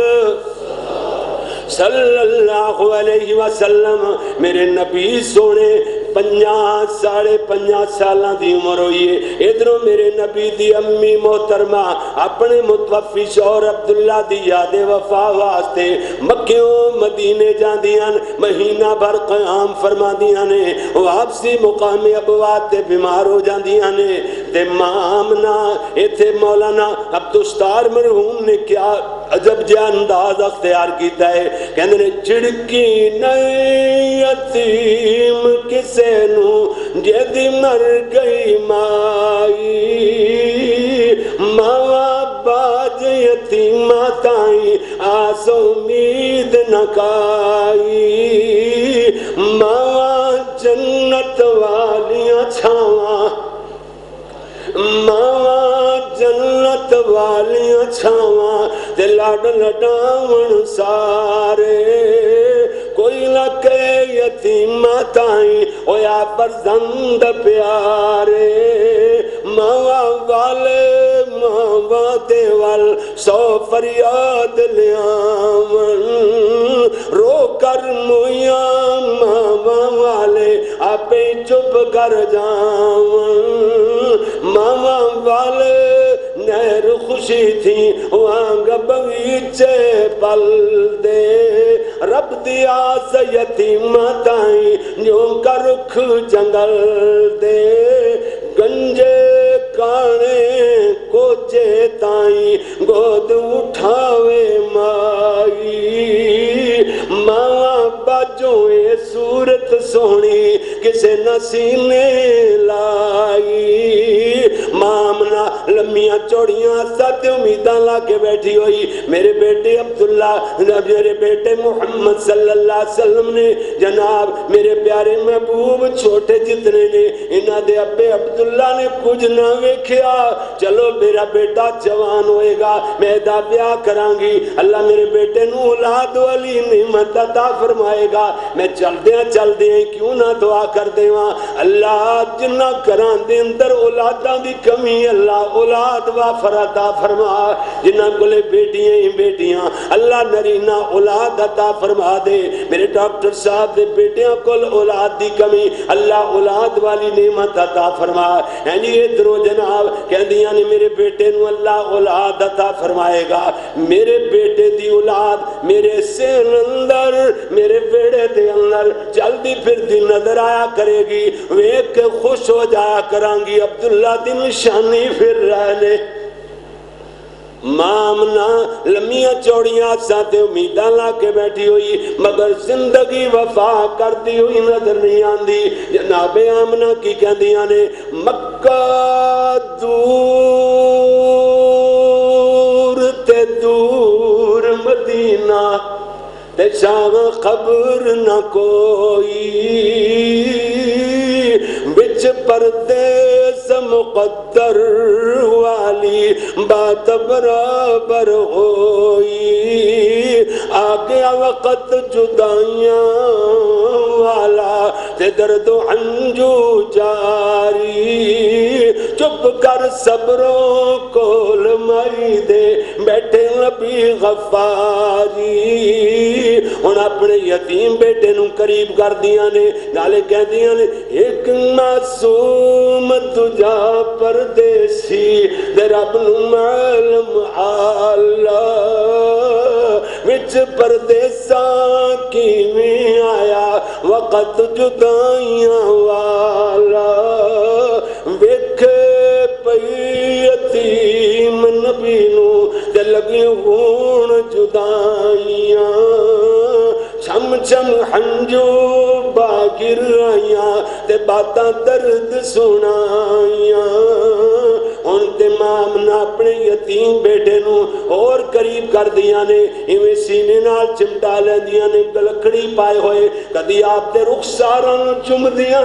صلی اللہ علیہ وسلم میرے نبی سونے 50-55 سالاں دی عمر ہوئی ہے. ادھروں میرے نبی دی امی محترمہ اپنے متوفی شوہر عبداللہ دی یاد وفا واسطے مکیوں مدینے جاندیاں, مہینہ بھر قیام فرماندیاں نے, واپسی مقام ابوات تے بیمار ہو جاندیاں نے. تے مامنا ایتھے مولانا عبدالستار مرحوم نے کیا عجب جا انداز اختیار کیتا ہے, کہندے نے چڑکی نہیں یتیم کسے نو جدی مر گئی مائی, ماں باج یتیمہ تائیں آس امید نکائی, ماں جنت والیاں چھاواں, ماں جنت والیاں چھاواں تے لڈ لڈاون سارے, کوئی نہ کہ یتیمہ تائیں ہویا فرزند پیارے. ماں والے ماں دے وال 100 فریاد لیاون, رو کر مویاں ماں والے آپے چپ کر جاون. ماں والے نہر خوشی تھی وانگ بغیچے پل دے, رب دیا سے یتیمہ تائیں نیوں کا رکھ جنگل دے, گنجے کانے کوچے تائیں گود اٹھاوے مائی. ماں باجوں اے صورت سونی کسے نہ سینے لائی, مامنا لمیاں چوڑیاں سات امیداں لا کے بیٹھی ہوئی میرے بیٹے عبداللہ میرے بیٹے محمد صلی اللہ علیہ وسلم نے جناب میرے پیارے محبوب چھوٹے جتنے نے انہاں دے ابے عبداللہ نے کچھ نہ ویکھیا چلو میرا بیٹا جوان ہوئے گا میں دا بیاہ کران گی اللہ میرے بیٹے نو اولاد والی نعمت عطا فرمائے گا میں چل دیاں کیوں نہ دعا کر دیواں اللہ جنہ کران دے اندر اولاداں دی کمی اللہ اولاد وافر عطا فرما جنہ کولے بیٹیاں اللہ نرینہ اولاد عطا فرما دے میرے ڈاکٹر صاحب دے بیٹیاں کول اولاد دی کمی اللہ اولاد والی نعمت عطا فرما ہیں جی ادھروں جناب کہندیاں نے میرے بیٹے نو اللہ اولاد عطا فرمائے گا میرے بیٹے دی اولاد میرے سین اندر میرے بیڑے دے اندر جلدی پھر دی نظر آیا کرے گی ویک کے خوش ہو جایا کران گی عبداللہ دی نشانی پھر رہنے مامنا لمیاں چوڑیاں ساتھ امیداں لا کے بیٹھی ہوئی مگر زندگی وفا کرتی ہوئی نظر نہیں آندی جناب آمنہ کی کہندیاں نے مکہ دور تے دور مدینہ تے شام خبر نہ کوئی بچ پردیس مقدر والی بات برابر ہوئی آگیا وقت جدائیاں والا تے درد و ہنجو جاری چپ کر صبروں کول مائی دے بیٹھے نبی غفاری ان اپنے یتیم بیٹے نو قریب کر دیاں نے نالے کہہ دیاں نے ایک معصوم تجا پردیسی دے رب نو معلوم اللہ وچ پردیساں کیویں آیا وقت جدائیاں والا ویکھے پئی یتیم نبی نو تے لگی ہون جدائیاں چھم چھم ہنجو باگر آئیاں تے باتاں درد سنائیاں ان تے مامنا اپنے یتیم بیٹے نو اور قریب کر دیاں نے ایویں سینے نال چمٹا لیندیاں نے گلکڑی پائے ہوئے کدی آپ تے رخساراں نو چم دیاں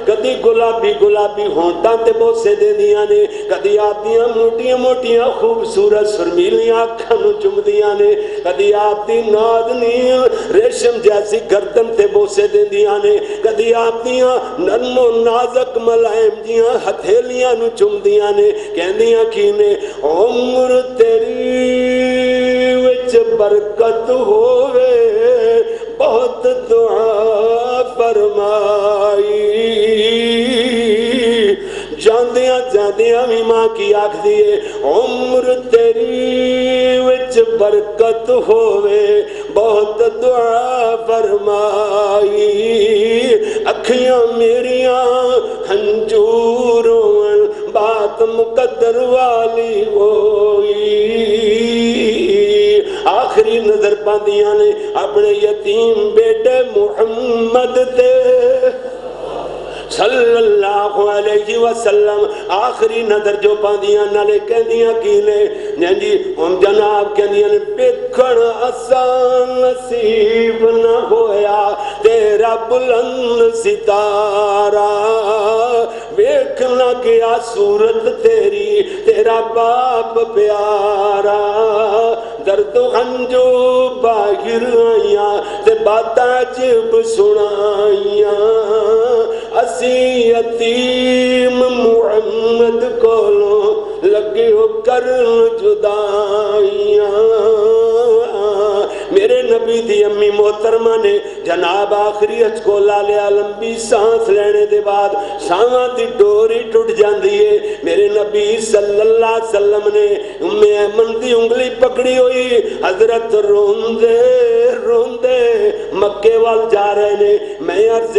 کدی گلابی گلابی ہونٹاں تے بوسے دے دیاں نے کدی آپ دیاں موٹیاں موٹیاں خوبصورت سرمیلیاں اکھاں نو چم دیاں نے کدی آپ دی نادنی ریشم جیسی گردن تے بوسے دے دیاں نے کدی آپ دیاں نرم و نازک ملائم دیاں ہتھیلیاں نو چم دیاں نے کہندیاں کی نے عمر تیری وچ برکت ہوئے بہت دعا فرمائی جاندیاں بھی ماں کی آکھ دیئے عمر تیری وچ برکت ہوئے بہت دعا فرمائی اکھیاں میریاں ہنجوروں بات مقدر والی ہوئی آخری نظر پاندیاں نے اپنے یتیم بیٹے محمد تے صلی اللہ علیہ وسلم آخری نظر جو پاندیاں نالے کہندیاں کی نے جی ہم جناب کہندیاں نے بیکھن آسان نصیب نہ ہویا تیرا بلند ستارہ ویکھنا گیا صورت تیری تیرا باپ پیارا درد و ہنجو باہر آئیاں تے باتاں عجب سنائیاں اسی یتیم محمد کولوں لگے ہو کرن جدائیاں میرے نبی دی امی محترمہ نے جناب آخری اچ کو لا لیا لمبی سانس لینے دے بعد ساواں دی ڈوری ٹوٹ جاندی ہے میرے نبی صلی اللہ علیہ وسلم نے ایمن دی انگلی پکڑی ہوئی حضرت روندے مکے وال جا رہے نے میں عرض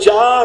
4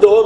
2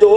2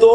2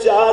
4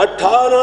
18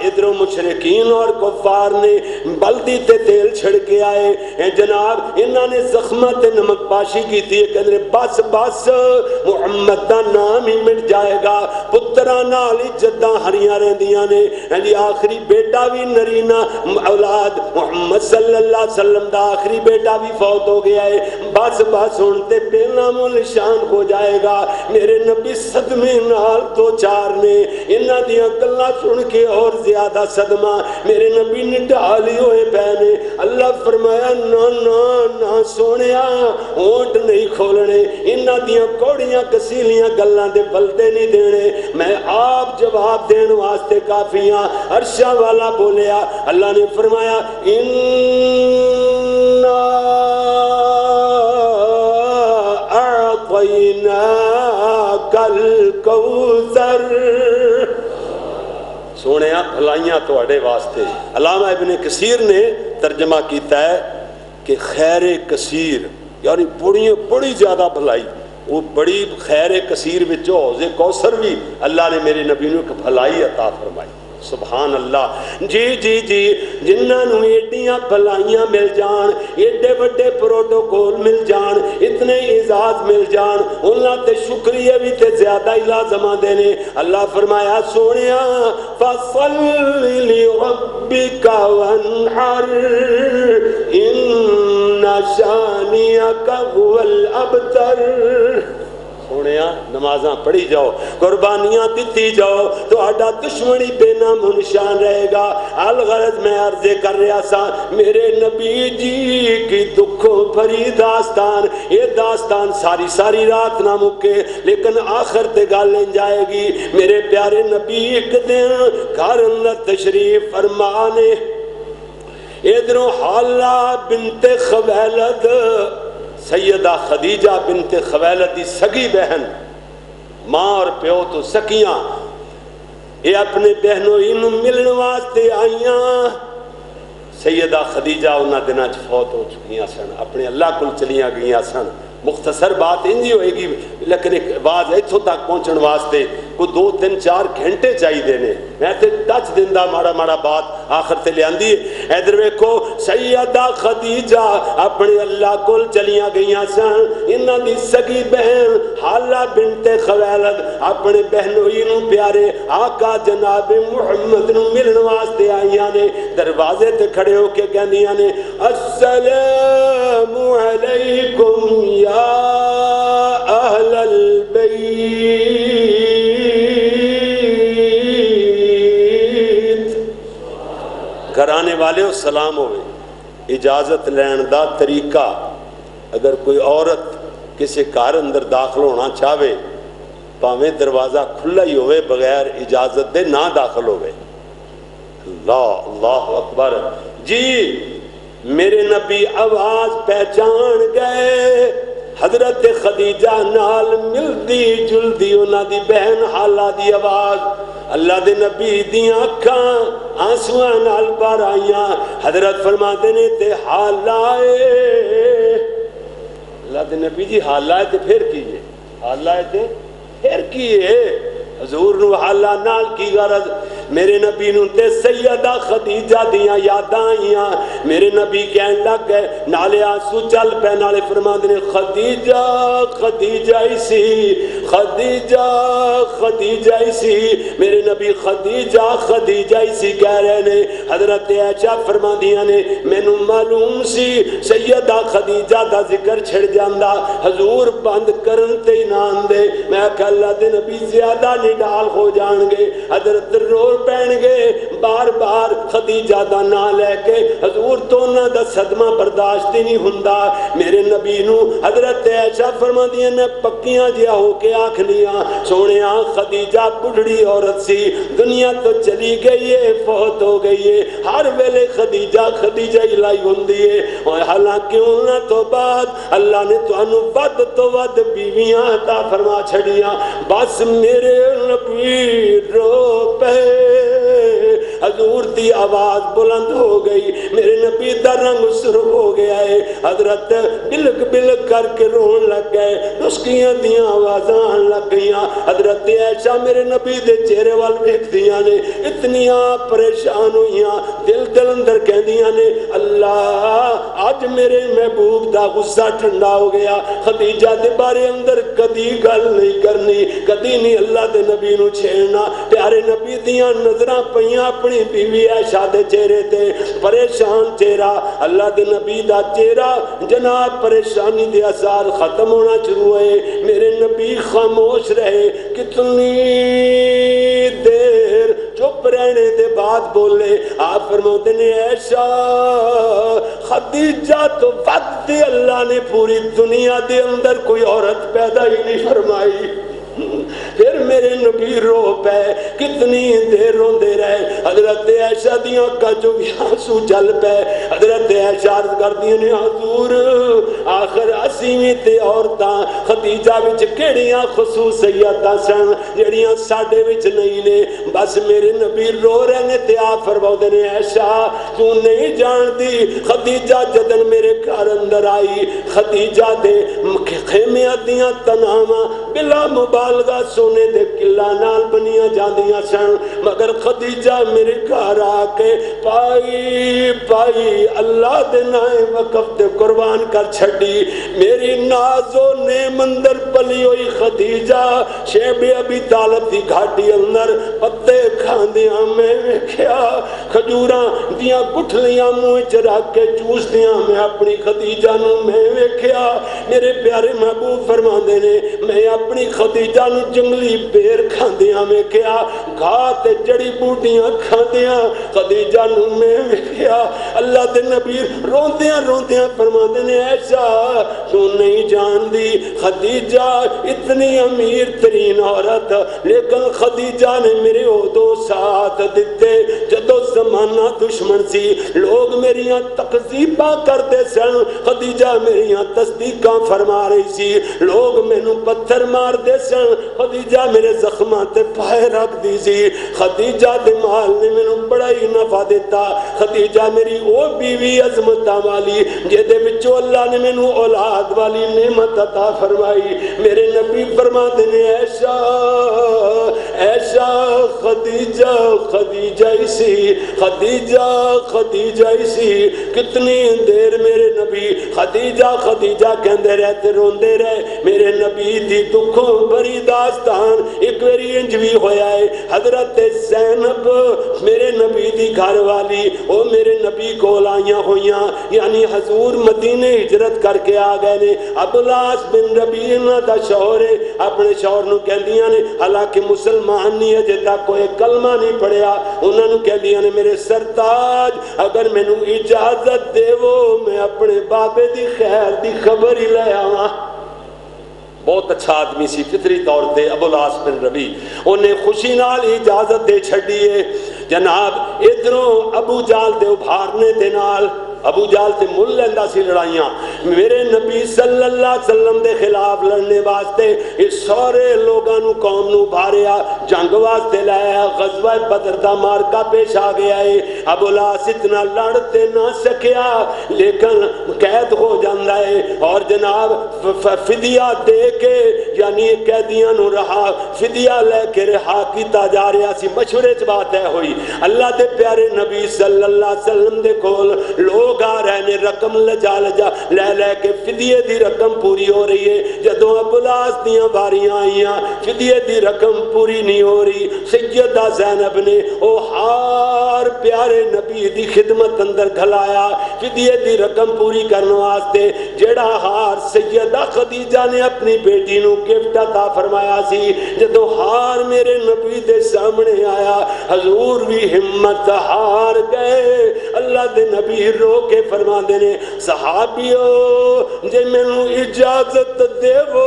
ادھروں مشرکین اور کفار نے بلدی تے تیل چھڑ کے آئے اے جناب انہوں نے زخمت نمک پاشی کی تھی کہ بس بس محمد دا نام ہی مٹ جائے گا پترا نال جداں ہریاں رہندیاں نے جی آخری بیٹا بھی نرینا اولاد محمد صلی اللہ علیہ وسلم دا آخری بیٹا بھی فوت ہو گیا ہے بس بس ہونتے بے نام و نشان ہو جائے گا میرے نبی صدمے نال دو چار نے انہاں دیاں گلاں سن کے اور زیادہ صدمہ میرے نبی نے ڈالی ہوئے پہنے اللہ فرمایا نا نا نا سونیا ہونٹ نہیں کھولنے انہاں دیاں کوڑیاں کسیلیاں گلاں دے بلدے نہیں دینے میں آپ جواب دین واسطے کافی ہاں عرشہ والا بولیا اللہ نے فرمایا الکوثر سونے بھلائیاں توڑے واسطے علامہ ابن کثیر نے ترجمہ کیتا ہے کہ خیر کثیر یعنی بڑی زیادہ بھلائی وہ بڑی خیر کثیر وچوں حوض کوثر بھی اللہ نے میرے نبی نو ایک بھلائی عطا فرمائی سبحان اللہ جی جی جی جنہاں نو ایڈیاں بھلائیاں مل جان ایڈے بڑے پروٹوکول مل جان اتنے اعزاز مل جان انہاں تے شکریہ بھی تے زیادہ ہی لازمہ دینے اللہ فرمایا سونیا فصل لربک وانحر ان شانئک هو الابتر سونیا نمازاں پڑھی جاؤ قربانیاں دیتی جاؤ تو آڈا دشمنی بے نام و نشان رہے گا الغرض میں عرضے کر رہا سا میرے نبی جی کی دکھوں بھری داستان یہ داستان ساری ساری رات نہ مکے لیکن آخر تے گالیں جائے گی میرے پیارے نبی ایک دن گھر اندر تشریف فرمانے ادھروں حالہ بنت خویلد سیدہ خدیجہ بنت خویلد دی سگی بہن ماں اور پیو تو سکیاں یہ اپنے بہنوں انہوں ملن واسطے آئیاں سیدہ خدیجہ انہاں دناں فوت ہو چکیاں سن اپنے اللہ کل چلیاں گئیاں سن مختصر بات انجی ہوئے گی لیکن ایک آواز ایتھوں تک پہنچن واسطے کو 2-3-4 گھنٹے چاہیے دینے میں تے ٹچ دیندہ ماڑا ماڑا بات آخر تے لے آندی ادھر ویکھو سیدہ خدیجہ اپنے اللہ کول چلیاں گئیاں سن انہاں دی سگی بہن حالہ بنت خویلد اپنے بہنوئی نو پیارے آقا جناب محمد نو ملن واسطے آئیاں نے دروازے تے کھڑے ہو کے کہندیاں نے السلام علیکم یا اہل البیت گھرانے والے ہو سلام ہوئے اجازت لین دا طریقہ اگر کوئی عورت کسی گھر اندر داخل ہونا چاہے پاویں دروازہ کھلا ہی ہوئے بغیر اجازت دے نہ داخل ہوئے اللہ اکبر جی میرے نبی آواز پہچان گئے حضرت خدیجہ نال ملدی جلدی انہاں دی بہن حالہ دی آواز اللہ دے نبی دیاں اکھاں آنسواں نال بھر آئیاں حضرت فرماتے نے تے حالہ اللہ دے نبی جی حالہ تے پھر کیے حالہ تے پھر کیے حضور نو حالہ نال کی غرض میرے نبی نو تے سیدہ خدیجہ دیاں یاداں آئیاں میرے نبی کہن لگ گئے نالے آنسو چل پہ نالے فرما دینے خدیجہ خدیجہ اسی خدیجہ خدیجہ اسی میرے نبی خدیجہ خدیجہ اسی کہہ رہے نے حضرت عائشہ فرما دیاں نے میں نو معلوم سی سیدہ خدیجہ دا ذکر چھڑ جاندہ حضور بند کرن تے نان دے میں کہ اللہ دے نبی زیادہ نڈال ہو جان گے حضرت رول پہن گے بار بار خدیجہ دا نام لے کے حضور تو نہ دا صدمہ برداشت ہی نہیں ہوندا میرے نبی نو حضرت عائشہ فرما دیا نے پکیاں جیا ہو کے آکھنیاں سونیاں خدیجہ بڑھڑی عورت سی دنیا تو چلی گئی ہے فوت ہو گئی ہے ہر ویلے خدیجہ خدیجہ الہی ہوندی ہے اور حالانکہ انہاں تو بعد اللہ نے تو انو ود تو ود بیویاں عطا فرما چھڑیاں بس میرے نبی رو پہ حضور دی آواز بلند ہو گئی، میرے نبی دا رنگ سرخ ہو گیا ہے، حضرت بلک بلک کر کے رون لگ گئے، نسکیاں دیاں آوازاں آن لگ گئیاں۔ حضرت عائشہ میرے نبی دے چہرے وال ویکھدیاں نے، اتنیاں پریشان ہوئیاں، دل اندر کہندیاں نے اللہ آج میرے محبوب دا غصہ ٹھنڈا ہو گیا، خدیجہ دے بارے اندر کدی گل نہیں کرنی، کدی نہیں اللہ دے نبی نو چھیڑنا۔ پیارے نبی دیاں نظراں پیاں اپنی بیوی عائشہ دے چہرے تے، پریشان چہرہ، اللہ دے نبی دا چہرہ جناب پریشانی دے اثار ختم ہونا شروع ہوئے، میرے نبی خاموش رہے، کتنی دیر چپ رہنے دے بعد بولے، آپ فرماتے نے عائشہ خدیجہ تو وقت اللہ نے پوری دنیا دے اندر کوئی عورت پیدا ہی نہیں فرمائی۔ پھر میرے نبی رو پے، کتنی دیر روندے رہے، حضرت عائشہ دیاں کا جو آنسو چل پے، حضرت عائشہ عرض کردیاں نے حضور آخر اسیویں تے عورتاں خدیجہ وچ کیڑیاں خصوصیتاں سن جڑیاں ساڈے وچ نہیں نے، بس میرے نبی رو رہے نے تے آپ فرماؤندے نے عائشہ تو نہیں جاندی خدیجہ جدن میرے گھر اندر آئی، خدیجہ دے خیمیاں دیاں تنہاواں بلا مبالغہ سونے دے قلعہ نال بنیاں جاندیاں سن، مگر خدیجہ میرے گھر آ کے پائی اللہ دے نائے وقف تے قربان کر چھڑی، میری ناز و نیم اندر پلی ہوئی خدیجہ شیب ابی طالب دی گھاٹی اندر پتے کھاندیاں میں ویکھیا، کھجوراں دیاں گٹھلیاں منہ وچ رکھ کے چوس دیاں میں اپنی خدیجہ نو میں ویکھیا۔ میرے پیارے محبوب فرماندے نے میں اپنی خدیجہ نو جنگلی بیر کھاندیاں میں کیا، گھا تے جڑی بوٹیاں کھاندیاں خدیجہ نو میں ویکھیا۔ اللہ دے نبی روندیاں روندیاں فرماندے نے عائشہ تو نہیں جاندی خدیجہ اتنی امیر ترین عورت، لیکن خدیجہ نے میرے عہدوں ساتھ دیتے، جدو زمانہ دشمن سی لوگ میریاں تکذیباں کرتے سن، خدیجہ میریاں تصدیقاں فرما رہی سی، لوگ مینوں پتھر مار دے سن، خدیجہ میرے زخماں تے پائے رکھ دی سی، خدیجہ دے مال نے مینوں بڑا ہی نفع دیتا، خدیجہ میری او بیوی عظمتاں والی جدے وچوں اللہ نے مینوں اولاد والی نعمت عطا فرمائی۔ میرے نبی فرماتے نے عائشہ خدیجہ اسی خدیجہ اسی، کتنی دیر میرے نبی خدیجہ کہندے رہتے روندے رہے، میرے نبی دی دکھوں بری داستان ایک ویری انج بھی ہویا ہے، حضرت زینب میرے نبی دی گھر والی وہ میرے نبی کو لائیاں ہویاں، یعنی حضور مدینے ہجرت کر کے آ گئے نے، ابوالعاص بن ربیعہ دا شوہر اپنے شوہر نو کہندیاں نے حالانکہ مسلمان نہیں اجے تک کوئی کلمہ نہیں پڑھیا، انہاں نو کہندیاں نے میرے سرتاج اگر مینوں اجازت دیو میں اپنے بابے دی خیر دی خبر ہی لے آواں۔ بہت اچھا آدمی سی فطری طور تے ابوالعاص بن ربیع، انہیں خوشی نال اجازت دے چھڑیے، جناب ادھروں ابو جال دے ابھارنے دے نال ابو جال سے مل لیندہ سی لڑائیاں، میرے نبی صلی اللہ علیہ وسلم دے خلاف لڑنے واسطے اس سارے لوگاں نو قوم نو بھاریا، جنگ واسطے لایا، غزوہ بدر دا مارکا پیش آ گیا ہے، ابوالعاص اتنا لڑتے نہ سکیا لیکن قید ہو جاندہ ہے، اور جناب فدیہ دے کے یعنی قیدیاں نو رہا فدیہ لے کے رہا کیتا جا رہا سی، مشورے چ بات ہے ہوئی، اللہ دے پیارے نبی صلی اللہ علیہ وسلم دے کول لوگ آ رہے نے، رقم لجا لے کے فدیے دی رقم پوری ہو رہی ہے، جدوں ابوالعاص دیاں باریاں آئیاں فدیے دی رقم پوری نہیں ہو رہی، سیدہ زینب نے او ہار پیارے نبی دی خدمت اندر گھلایا فدیے دی رقم پوری کرنے واسطے، جڑا ہار سیدہ خدیجہ نے اپنی بیٹی نو گفٹ عطا فرمایا سی، جدوں ہار میرے نبی دے سامنے آیا حضور بھی ہمت ہار گئے، اللہ دے نبی رو کے فرما دینے صحابیو جے میں نو اجازت دے وہ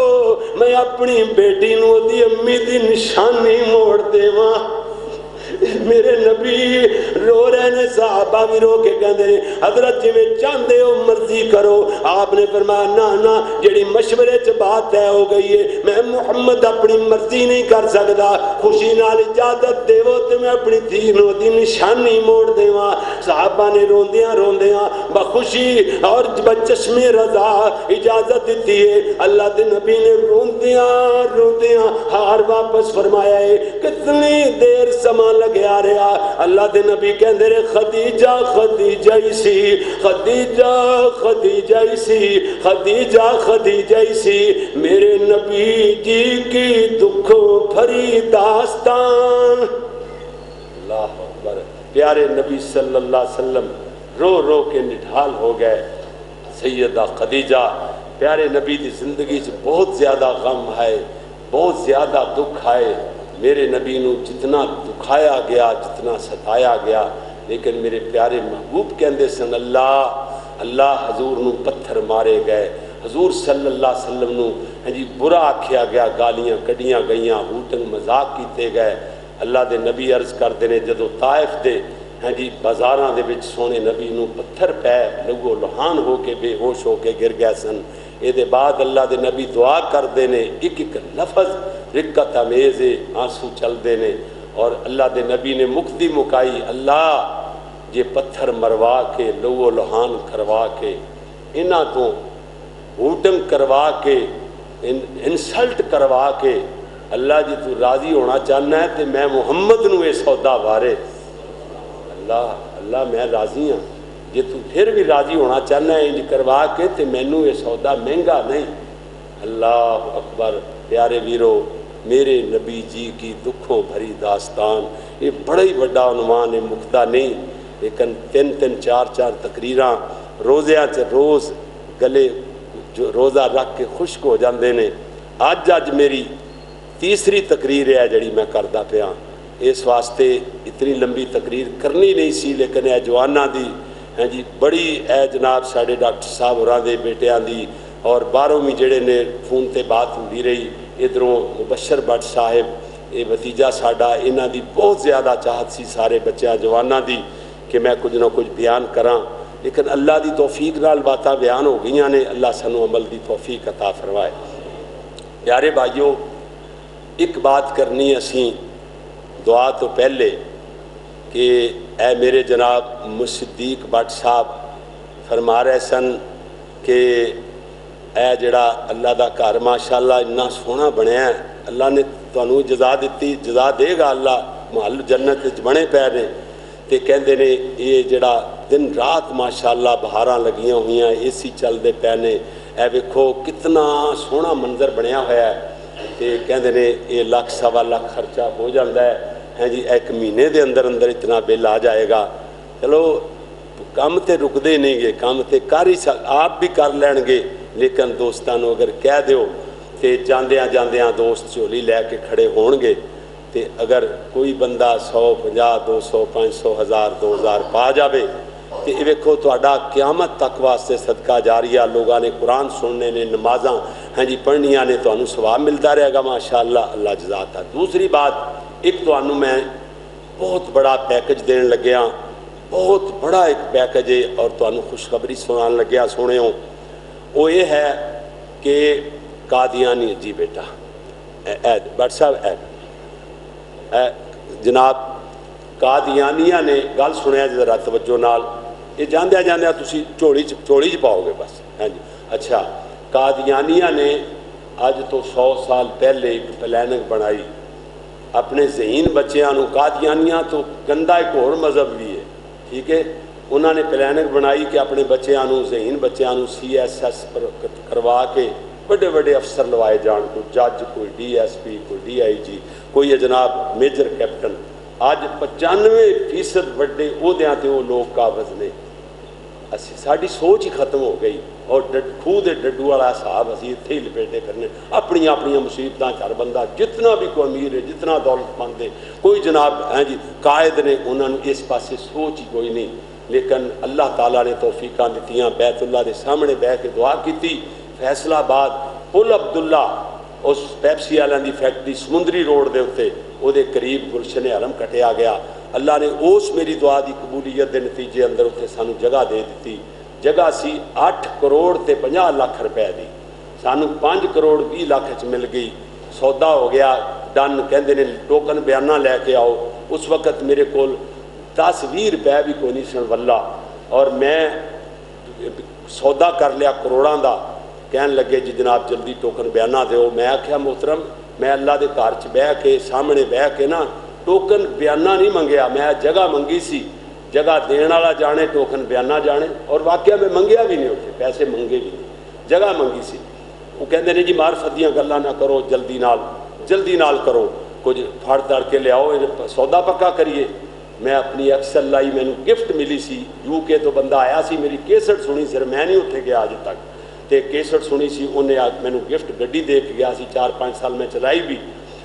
میں اپنی بیٹی نو دی امی دی نشانی موڑ دے وہاں، میرے نبی رو رہے نے، صحابہ بھی رو کے کہندے نے حضرت جی میں چاہتے ہو مرضی کرو. آپ نے فرمایا نا نا، جڑی مشورے چ بات طے ہو گئی ہے میں محمد اپنی مرضی نہیں کر سکتا، خوشی نال اجازت دیو تے میں اپنی دھی نو دی نشانی موڑ دیواں. صحابہ نے روندیاں روندیاں بخوشی اور بچشم رضا اجازت دیتی ہے. اللہ دے نبی نے روندیاں روندیاں ہار واپس فرمایا ہے. کتنی دیر سما لگیا رہا. اللہ دے نبی کہندے رہے خدیجہ خدیجہ ہی سی، خدیجہ خدیجہ ہی سی، خدیجہ خدیجہ ہی سی. میرے نبی جی کی دکھوں بھری داستان. اللہ اکبر. پیارے نبی صلی اللہ علیہ وسلم رو رو کے نڈھال ہو گئے. سیدہ خدیجہ پیارے نبی دی زندگی سے بہت زیادہ غم آئے، بہت زیادہ دکھ آئے. میرے نبی نو جتنا دکھایا گیا، جتنا ستایا گیا، لیکن میرے پیارے محبوب کہندے سن اللہ اللہ حضور نو پتھر مارے گئے، حضور صلی اللہ علیہ وسلم نو جی برا آکھیا گیا، گالیاں کڈیاں گئیاں، ہوٹنگ مذاق کیتے گئے. اللہ دے نبی عرض کردے نے جدو طائف دے جی بازاراں دے وچ سونے نبی نو پتھر پے لہو لہان ہو کے بے ہوش ہو کے گر گئے سن. اے دے بعد اللہ دے نبی دعا کردے نے، ایک ایک لفظ رقت آمیز آنسو چلدے نے. اور اللہ دے نبی نے مکتی مکائی، اللہ یہ پتھر مروا کے لہو لہان کروا کے انہاں تو ہوٹنگ کروا کے انسلٹ کروا کے اللہ جی تو راضی ہونا چاہنا ہے تے میں محمد نو اے سودا وارے. اللہ اللہ میں راضی ہاں، جے تو پھر بھی راضی ہونا چاہنا ہے انج کروا کے تے مینوں یہ سودا مہنگا نہیں. اللہ اکبر. پیارے ویرو، میرے نبی جی کی دکھوں بھری داستان یہ بڑا ہی بڑا عنوان ہے، مکتا نہیں. لیکن تین تین چار چار تقریراں روزیاں چ روز گلے جو روزہ رکھ کے خشک ہو جاندے نے. اج میری تیسری تقریر ہے جڑی میں کردا پیا. اس واسطے اتنی لمبی تقریر کرنی نہیں سی، لیکن اے جواناں دی ہاں جی بڑی اے جناب ساڈے ڈاکٹر صاحب ہوراں دے بیٹیاں دی اور باہروں بھی جڑے نے فون تے بات ہوندی رہی. ادھروں مبشر بٹ صاحب یہ بھتیجا ساڈا، انہاں دی بہت زیادہ چاہت سی سارے بچیاں جواناں دی کہ میں کچھ نہ کچھ بیان کراں. لیکن اللہ دی توفیق نال باتاں بیان ہو گئیاں نے. اللہ سانو عمل دی توفیق عطا فرمائے. پیارے بھائیو، ایک بات کرنی اسی دعا تو پہلے کہ اے میرے جناب مصدیق بٹ صاحب فرما رہے سن کہ اے جڑا اللہ دا گھر ماشاءاللہ اتنا سونا بنیا ہے، اللہ نے تانوں جزا دیتی، جزا دے گا اللہ، محل جنت وچ بنے پے نے. تے کہندے نے یہ جڑا دن رات ماشاءاللہ بہاراں لگیاں ہوئیاں، اے سی چلدے پے نے، اے ویکھو کتنا سونا منظر بنیا ہوا ہے. تے کہندے نے یہ لاکھ سوا لاکھ خرچہ ہو جاتا ہے ہاں جی، ایک مہینے دے اندر اندر اتنا بل آ جائے گا. چلو کام تے رکدے نہیں گے، کام تے کر ہی آپ بھی کر لین گے. لیکن دوستانو اگر کہہ دیو تے جاندیاں جاندیاں دوست جھولی لے کے کھڑے ہون گے. تے اگر کوئی بندہ 100 50 200 500 1000 2000 پا جاوے تے یہ ویکھو تہاڈا قیامت تک واسطے صدقہ جاریہ. لوگاں نے قرآن سننے نے، نمازاں ہاں جی پڑھنیاں نے، تانوں ثواب ملتا رہے گا ماشاءاللہ. اللہ جزا عطا. دوسری بات، ایک تانوں میں بہت بڑا پیکج دین لگیا، بہت بڑا ایک پیکج ہے اور تانوں خوشخبری سنان لگیا. سنیو، وہ یہ ہے کہ قادیانی جی بیٹا بٹ صاحب جناب قادیانیاں نے گل سنیا ذرا توجہ نال، یہ جاندیا جاندیا تسی چوڑی چ پاؤ گے بس ہاں جی. اچھا، قادیانیاں نے اج تو 100 سال پہلے ایک پلاننگ بنائی اپنے ذہین بچیاں نو. قادیانیاں تو گندا ایک اور مذہب بھی ہے، ٹھیک ہے. انہوں نے پلاننگ بنائی کہ اپنے بچیاں نو، ذہین بچیاں نو CSS کروا کے بڑے بڑے افسر لوائے جان، کوئی جج، کوئی DSP، کوئی DIG، کوئی جناب میجر کیپٹن. اج 95% بڑے عہدیاں تے وہ لوگ قابض نے. ساری سوچ ہی ختم ہو گئی اور خوہ دے ڈڈو والا حساب اسی اتنے ہی لپیٹے کرنے. اپنی مصیبتاں ہر بندہ جتنا بھی کوئی امیر ہے، جتنا دولت مند ہے، کوئی جناب ہیں جی قائد نے، انہوں نے اس پاسے سوچ ہی کوئی نہیں. لیکن اللہ تعالیٰ نے توفیقاں دتیاں. بیت اللہ دے سامنے بہ کے دعا کیتی. فیصلہ آباد پل عبداللہ اس پیپسی والوں دی فیکٹری سمندری روڈ دے اتنے وہ قریب گلشن حرم کٹیا گیا. اللہ نے اس میری دعا دی قبولیت دے نتیجے اندر اتنے سانو جگہ دے دیتی. جگہ سی 8 کروڑ تے 50 لاکھ روپے دی, سانو 5 کروڑ 20 لاکھ مل گئی. سودا ہو گیا ڈن, کہندے نے ٹوکن بیانہ لے کے آؤ. اس وقت میرے کول 10-20 روپے بھی کوئی نہیں سن واللہ, اور میں سودا کر لیا کروڑاں دا. کہن لگے جی جناب جلدی ٹوکن بیانہ دیو. میں آخیا محترم میں اللہ دے گھر چ بہ کے سامنے بہ کے نا ٹوکن بیانہ نہیں منگیا, میں جگہ منگی سی. جگہ دین والا جانے ٹوکن بیانہ جانے, اور واقعہ میں منگیا بھی نہیں, اتنے پیسے منگے بھی نہیں, جگہ منگی سی. وہ کہندے نے جی معرفت دیاں گلاں نہ کرو, جلدی نال کرو, کچھ پھڑ دڑ کے لے آؤ سودا پکا کریے. میں اپنی ایکسل لائی, مینوں گفٹ ملی سی UK تو بندہ آیا سی, میری کیسٹ سنی سر, میں نہیں اتنے گیا اج تک, تے کیسٹ سنی سی, انہیں مینوں گفٹ گڈی دے کے گیا سی. 4-5 سال میں چلائی بھی,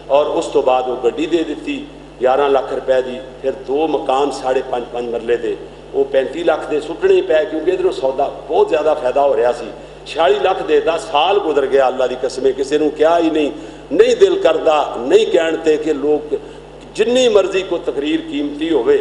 اور اس تو بعد وہ گڈی دے دیتی 11 لاکھ روپے دی. پھر 2 مکان 5.5 مرلے دے, وہ 35 لاکھ دے سٹنے پے, کیونکہ ادھر سودا بہت زیادہ فائدہ ہو رہا سی. 46 لاکھ دے 10 سال گزر گیا, اللہ دی قسم کسی نے کیا ہی نہیں دل کردا, نہیں کہتے کہ لوگ جنی مرضی کو تقریر قیمتی ہوئے,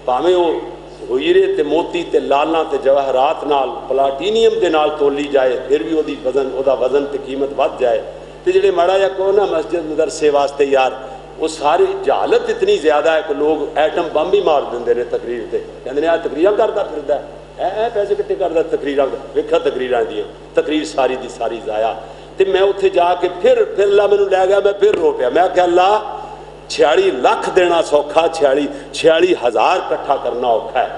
پاویں وہ ہیرے تے موتی تے لالاں تے جواہرات نال پلاٹینیم دے نال تولی جائے, پھر بھی وہ وزن تے قیمت ود جائے. تے جڑے ماڑا یا کہو نا مسجد مدرسے واسطے یار, وہ ساری جہالت اتنی زیادہ ہے کہ لوگ ایٹم بم بھی مار دیں نے تقریر تے, کہندے نے تقریراں کردا پھردا ہے, پیسے کٹھے کردا تقریراں, ویکھا تقریراں دیاں, تقریر ساری دی ساری ضائع. تے میں اتنے جا کے پھر اللہ مینوں لے گیا, میں پھر رو پیا. میں کہ اللہ 46 لاکھ دینا سوکھا, 46,000 کٹھا کرنا اوکھا ہے.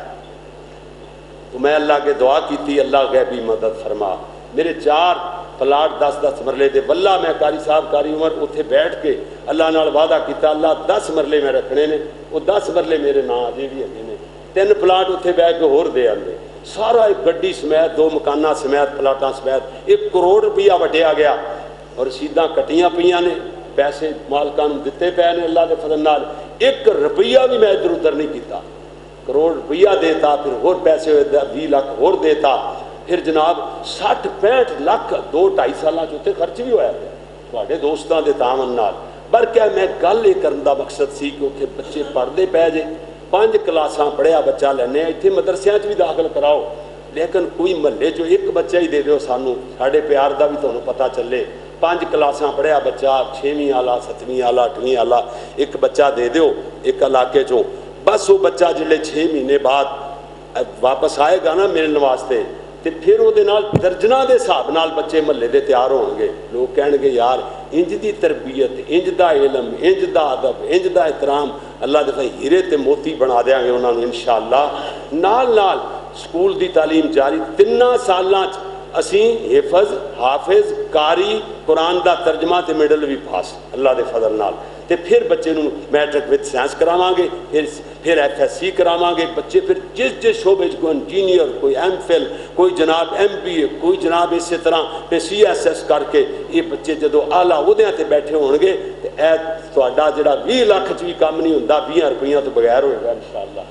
تو میں اللہ کے دعا کی تھی, اللہ غیبی مدد فرما. میرے 4 پلاٹ 10-10 مرلے دے, واللہ میں قاری صاحب قاری عمر اتنے بیٹھ کے اللہ نال وعدہ کیتا, اللہ 10 مرلے میں رکھنے نے, وہ 10 مرلے میرے نام اجے بھی ہے نے. 3 پلاٹ اتنے بہ کے ہور دے آندے, سارا ایک گڈی سمیت 2 مکانہ سمیت پلاٹاں سمیت 1 کروڑ روپیہ وٹیا گیا, اور رسیداں کٹیاں پئیاں نے, پیسے مالکاں نوں دتے پے نے اللہ دے فضل نال. 1 روپیہ بھی میں ادھر ادھر نہیں کیتا, کروڑ روپیہ دیتا, پھر ہور پیسے 20 لاکھ ہور دیتا, پھر جناب 60-65 لاکھ 2-2.5 سالاں چ خرچ بھی ہویا تواڈے دوستاں دے تعاون نال. پر کیا میں گل یہ کرن دا مقصد سی کہ اتنے بچے پڑھتے پے جے, 5 کلاساں پڑھیا بچہ لینے, اتنے مدرسیاں بھی داخل کراؤ, لیکن کوئی محلے چ ایک بچہ ہی دے دیو سانوں, ساڈے پیار دا بھی تمہیں پتہ چلے. 5 کلاساں پڑھیا بچہ, 6ویں والا 7ویں والا 8ویں والا, ایک بچہ دے دیو ایک علاقے چوں. بس وہ بچہ جلے 6 مہینے بعد واپس آئے گا نا ملن واسطے, تے پھر وہ درجنہ دے حساب نال بچے محلے دے تیار ہون گے. لوگ کہن گے یار انج دی تربیت, انج دا علم, انج دا ادب, انج دا احترام, اللہ دے ہیرے تے موتی بنا دیاں گے انہاں نوں انشاءاللہ. نال سکول دی تعلیم جاری 3 سالاں اسیں حفظ, حافظ, قاری, قرآن دا ترجمہ تے میڈل بھی پاس اللہ دے فضل نال. تے پھر بچے نوں میٹرک وتھ سائنس کراواں گے, پھر FSC کراواں گے. بچے پھر جس شعبے کوئی انجینئر, کوئی MPhil, کوئی جناب MBA, کوئی جناب اسی طرح پھر CSS کر کے یہ بچے جدو اعلیٰ عہدیاں تے بیٹھے ہون گے, تے اے تہاڈا جڑا 20 لاکھ چ بھی کام نہیں ہوندا, 20 روپیہ تو بغیر ہوئے گا انشاءاللہ.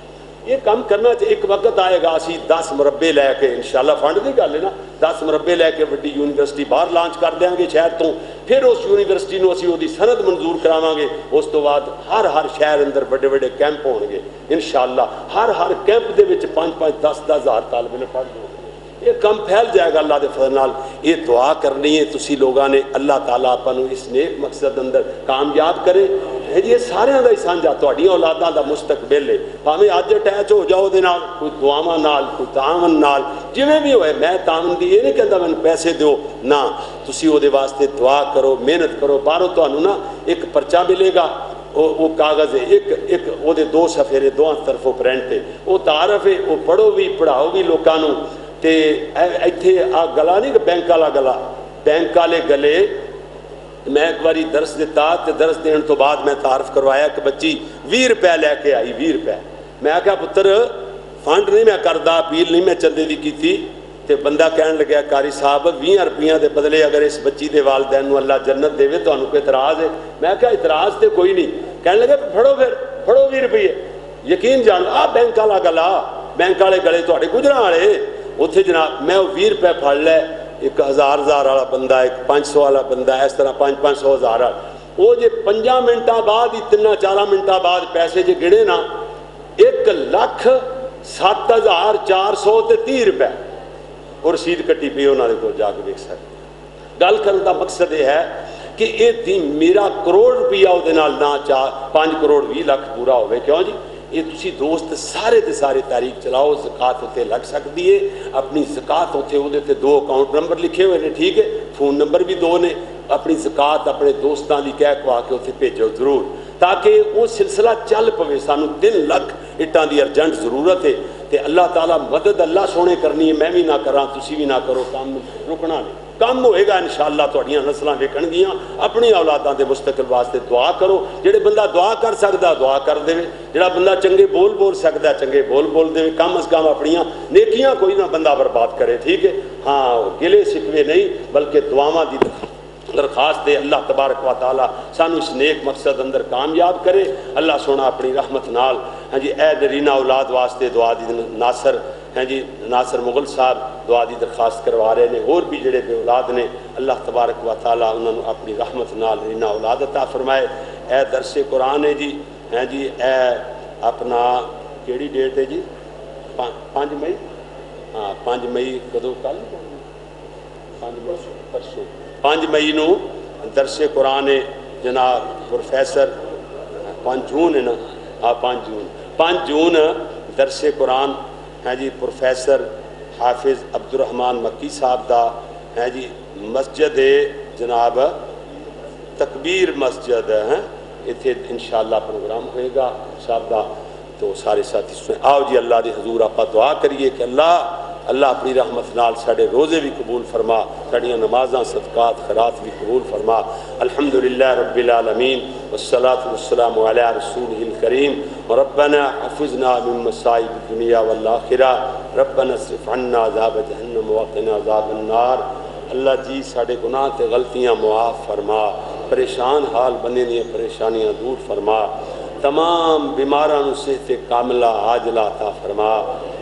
یہ کام کرنا چاہیے. ایک وقت آئے گا اسی 10 مربے لے کے انشاءاللہ, فنڈ دی گل ہے نا, 10 مربے لے کے وڈی یونیورسٹی باہر لانچ کر دیں گے شہر تو. پھر اس یونیورسٹی نو اسی وہی سند منظور کراواں گے. اس تو بعد ہر شہر اندر بڑے بڑے کیمپ ہون گے انشاءاللہ. ہر کیمپ دے وچ 5-5 10 ہزار طالب علم پڑھ دیں. یہ کم پھیل جائے گا اللہ دے فضل نال. یہ دعا کرنی ہے تسی لوگاں نے, اللہ تعالیٰ آپ کو اس نیک مقصد اندر کامیاب کرے. یہ سارے دا ہی سانجا تہاڈیاں اولاداں دا مستقبل ہے. بھاویں اج اٹیچ ہو جاؤ دے نال, کوئی دعاواں نال, کوئی تعاون نال, جویں بھی ہوئے. میں تعاون دی یہ نہیں کہندا میں پیسے دیو نا, تسی او دے واسطے دعا کرو, محنت کرو. باہروں تانوں نا ایک پرچہ ملے گا, وہ کاغذ ہے, ایک وہ 2 صفحے نے, 2 طرفوں پرنٹ ہے, وہ تعارف ہے, وہ پڑھو بھی پڑھاؤ بھی لوکاں نوں. تے ایتھے آ گلا نہیں کہ بینک والا گلا, بینک والے گلے. میں ایک باری درس دیتا, تے درس دین تو بعد میں تعارف کروایا کہ بچی 20 روپے لے کے آئی, 20 روپے. میں کہا پتر فنڈ نہیں میں کردا, اپیل نہیں میں چندے دی کیتی. تے بندہ کہن لگا قاری صاحب 20 روپیہ دے بدلے اگر اس بچی دے والدین نوں اللہ جنت دے تانوں کوئی اعتراض ہے؟ میں کہا اعتراض تے کوئی نہیں. کہنے لگے پھڑو, پھر پھڑو 20 روپیے. یقین جان آ بینک والا گلا, بینک والے گلے تہاڈے گجراں والے اتنے جناب. میں 20 روپے پھڑ لے, ایک 1000 والا بندہ, ایک 500 والا بندہ, اس طرح 500 1000. وہ جے 5 منٹਾਂ بعد ہی 3-4 منٹਾਂ بعد پیسے جے گنے نا 1,07,430 روپے اور رسید کٹی پی انہوں نے کو جا کے دیکھ سکتے گل کرنے کا مقصد یہ ہے کہ یہ میرا کروڑ روپیہ وہ نہ 5 کروڑ 20 لاکھ پورا ہوئے کیوں جی یہ تسی دوست سارے دے سارے تاریخ چلاؤ زکات ہوتے لگ سکتی ہے اپنی زکات ہوتے وہ 2 اکاؤنٹ نمبر لکھے ہوئے نے ٹھیک ہے فون نمبر بھی 2 نے اپنی زکات اپنے دوستان دی کہہ کوا کے اتنے بھیجو ضرور تاکہ وہ سلسلہ چل پوے سانو 3 لاکھ اٹان دی ارجنٹ ضرورت ہے تے اللہ تعالیٰ مدد اللہ سونے کرنی ہے میں بھی نہ کراں تسی بھی نہ کرو کام رکنا نہیں کم ہوئے گا انشاءاللہ تھوڑیاں نسلاں ویکھن گیاں اپنی اولاداں دے مستقبل واسطے دعا کرو جڑے بندہ دعا کر سکدا دعا کر دے جڑا بندہ چنگے بول سکدا چنگے بول دے کم از کم اپنیاں نیکیاں کوئی نہ بندہ برباد کرے ٹھیک ہے ہاں گلے شکوے نہیں بلکہ دعاواں دی درخواست دے اللہ تبارک و تعالی سانو اس نیک مقصد اندر کامیاب کرے اللہ سونا اپنی رحمت نال ہاں جی اے نرینہ اولاد واسطے دعا دی ناصر ہیں جی ناصر مغل صاحب دعا دی درخواست کروا رہے ہیں اور بھی جڑے بے اولاد نے اللہ تبارک و تعالیٰ انہوں نے اپنی رحمت نال نرینہ اولاد عطا فرمائے اے درس قرآن ہے جی ہیں جی اے اپنا کیڑی ڈیٹ ہے جی 5 مئی ہاں 5 مئی کدو کل 5 مئی پرسوں 5 مئی نو درس قرآن جناب پروفیسر 5 جون ہے نا ہاں 5 جون درس قرآن ہیں جی پروفیسر حافظ عبدالرحمن مکی صاحب دا ہیں جی مسجد جناب تکبیر مسجد ہیں اتنے انشاءاللہ پروگرام ہوئے گا صاحب دا تو سارے ساتھی سنیں آؤ جی اللہ دے حضور آپ دعا کریے کہ اللہ اپنی رحمت نال ساڑے روزے بھی قبول فرما ساڑیاں نمازاں صدقات خیرات بھی قبول فرما الحمدللہ رب العالمین والصلاة والسلام علی رسولہ الکریم ربنا حفظنا من مصائب الدنیا والآخرہ ربنا اصرف عنا عذاب جہنم وقنا عذاب النار اللہ جی ساڑے گناہ تے غلطیاں معاف فرما پریشان حال بنے دیاں پریشانیاں دور فرما تمام بیماران صحت کاملہ عاجلہ عطا فرما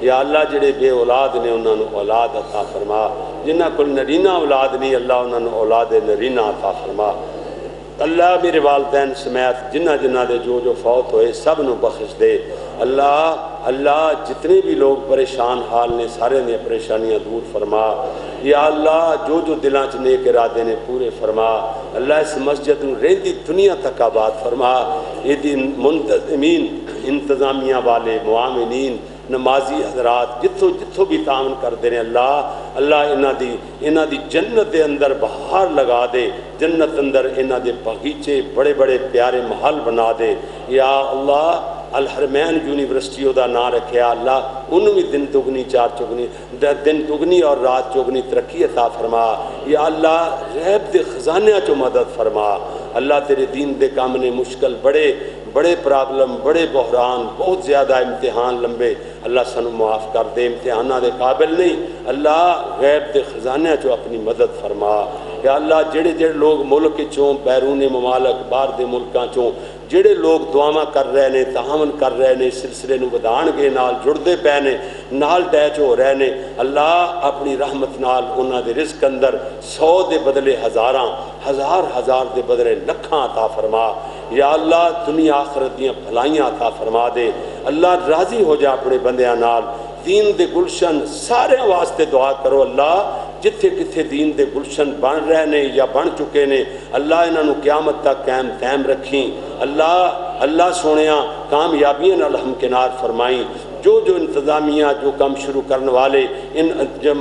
یا اللہ جڑے بے اولاد نے انہوں نے اولاد عطا فرما جنہ کل نرینہ اولاد نہیں اللہ انہوں نے اولاد نرینہ عطا فرما اللہ میرے والدین سمیت جنہ دے جو فوت ہوئے سب نو بخش دے اللہ جتنے بھی لوگ پریشان حال نے سارے نے پریشانیاں دور فرما یا اللہ جو دلان چ نیک ارادے نے پورے فرما اللہ اس مسجد نو رہندی دنیا تک آباد فرما یہ دن منتظمین انتظامیہ والے معاونین نمازی حضرات جتھو بھی تعاون کر دے رہے اللہ انہ دی جنت دے اندر بہار لگا دے جنت اندر انہ دے باغیچے بڑے بڑے پیارے محل بنا دے یا اللہ الحرمین یونیورسٹیوں دا نام رکھیا اللہ انہوں بھی دن دگنی اور رات چگنی ترقی عطا فرما یا اللہ غیب دے خزانیاں چو مدد فرما اللہ تیرے دین دے کام نے مشکل بڑے پرابلم بڑے بحران بہت زیادہ امتحان لمبے اللہ سنو معاف کر دے امتحانہ دے قابل نہیں اللہ غیب دے خزانہ چو اپنی مدد فرما یا اللہ جڑے لوگ ملک چوں بیرون ممالک باہر دے ملکاں چوں جڑے لوگ دعاواں کر رہے نے تعاون کر رہے نے سلسلے نو ودان گے نال جڑدے پے نے نال ٹیچ ہو رہے نے اللہ اپنی رحمت نال انہاں دے رزق اندر 100 دے بدلے ہزاراں ہزار دے بدلے لکھاں عطا فرما یا اللہ دنیا آخرت دیاں بھلائیاں عطا فرما دے اللہ راضی ہو جا اپنے بندیاں نال دین دے گلشن سارے واسطے دعا کرو اللہ جتھے کتھے دین دے گلشن بن رہے نے یا بن چکے نے اللہ انہوں قیامت تک قائم دائم رکھیں اللہ سونیاں کامیابیاں نال ہمکنار فرمائیں جو انتظامیہ جو کام شروع کرنے والے ان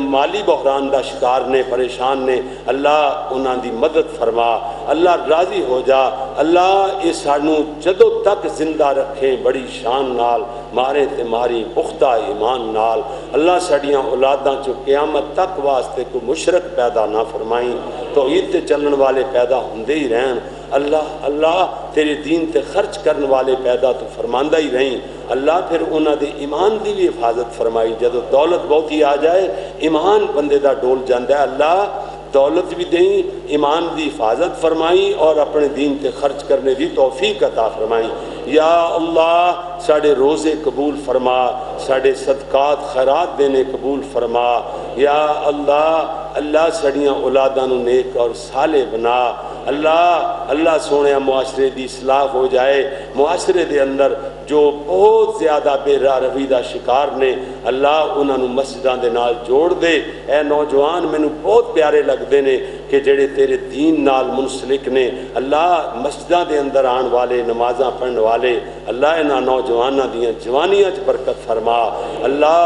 مالی بحران دا شکار نے پریشان نے اللہ انہاں دی مدد فرما اللہ راضی ہو جا اللہ اس سانو جدوں تک زندہ رکھیں بڑی شان نال مارے تے ماری پختہ ایمان نال اللہ ساڑیاں اولاداں چو قیامت تک واسطے کو مشرک پیدا نہ فرمائیں توحید تے چلن والے پیدا ہوندے ہی رہن اللہ تیرے دین تے خرچ کرنے والے پیدا تو فرماندہ ہی رہیں اللہ پھر انہاں دے ایمان دی بھی حفاظت فرمائی جدو دولت بہت ہی آ جائے ایمان بندے دا ڈول جاندہ ہے اللہ دولت بھی دیں ایمان دی حفاظت فرمائی اور اپنے دین تے خرچ کرنے دی توفیق عطا فرمائی یا اللہ ساڑے روزے قبول فرما ساڑے صدقات خیرات دینے قبول فرما یا اللہ ساڑیاں اولاداں نو نیک اور صالح بنا اللہ سونے معاشرے دی اصلاح ہو جائے، معاشرے دے اندر جو بہت زیادہ بے راہ روی دا شکار نے اللہ انہاں نوں مسجداں دے نال جوڑ دے۔ اے نوجوان مینوں بہت پیارے لگدے نے کہ جڑے تیرے دین نال منسلک نے، اللہ مسجداں دے اندر آن والے، نمازاں پڑھن والے، اللہ انہاں نوجواناں دیاں جوانیاں چ برکت فرما۔ اللہ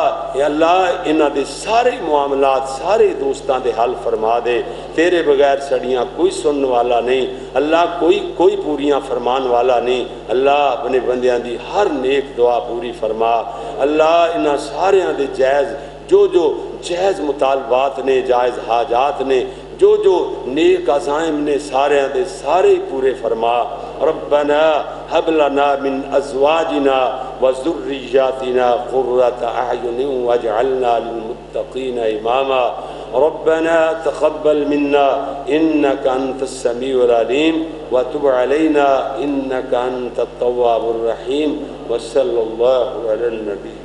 انہاں دے سارے معاملات سارے دوستاں دے حل فرما دے۔ تیرے بغیر سڑیاں کوئی سنن والا نہیں، اللہ کوئی پوریاں فرمان والا نہیں۔ اللہ اپنے بندیاں دی ہر نیک دعا پوری فرما۔ اللہ انہاں ساریاں دے جائز جو جائز مطالبات نے، جائز حاجات نے، جو نیک عزائم نے، سارے دے سارے پورے فرما۔ ربنا هب لنا من ازواجنا وذرياتنا قرة اعين واجعلنا للمتقين اماما۔ ربنا تقبل منا انك انت السميع العليم وتب علينا انك انت التواب الرحيم، وصلى الله على النبي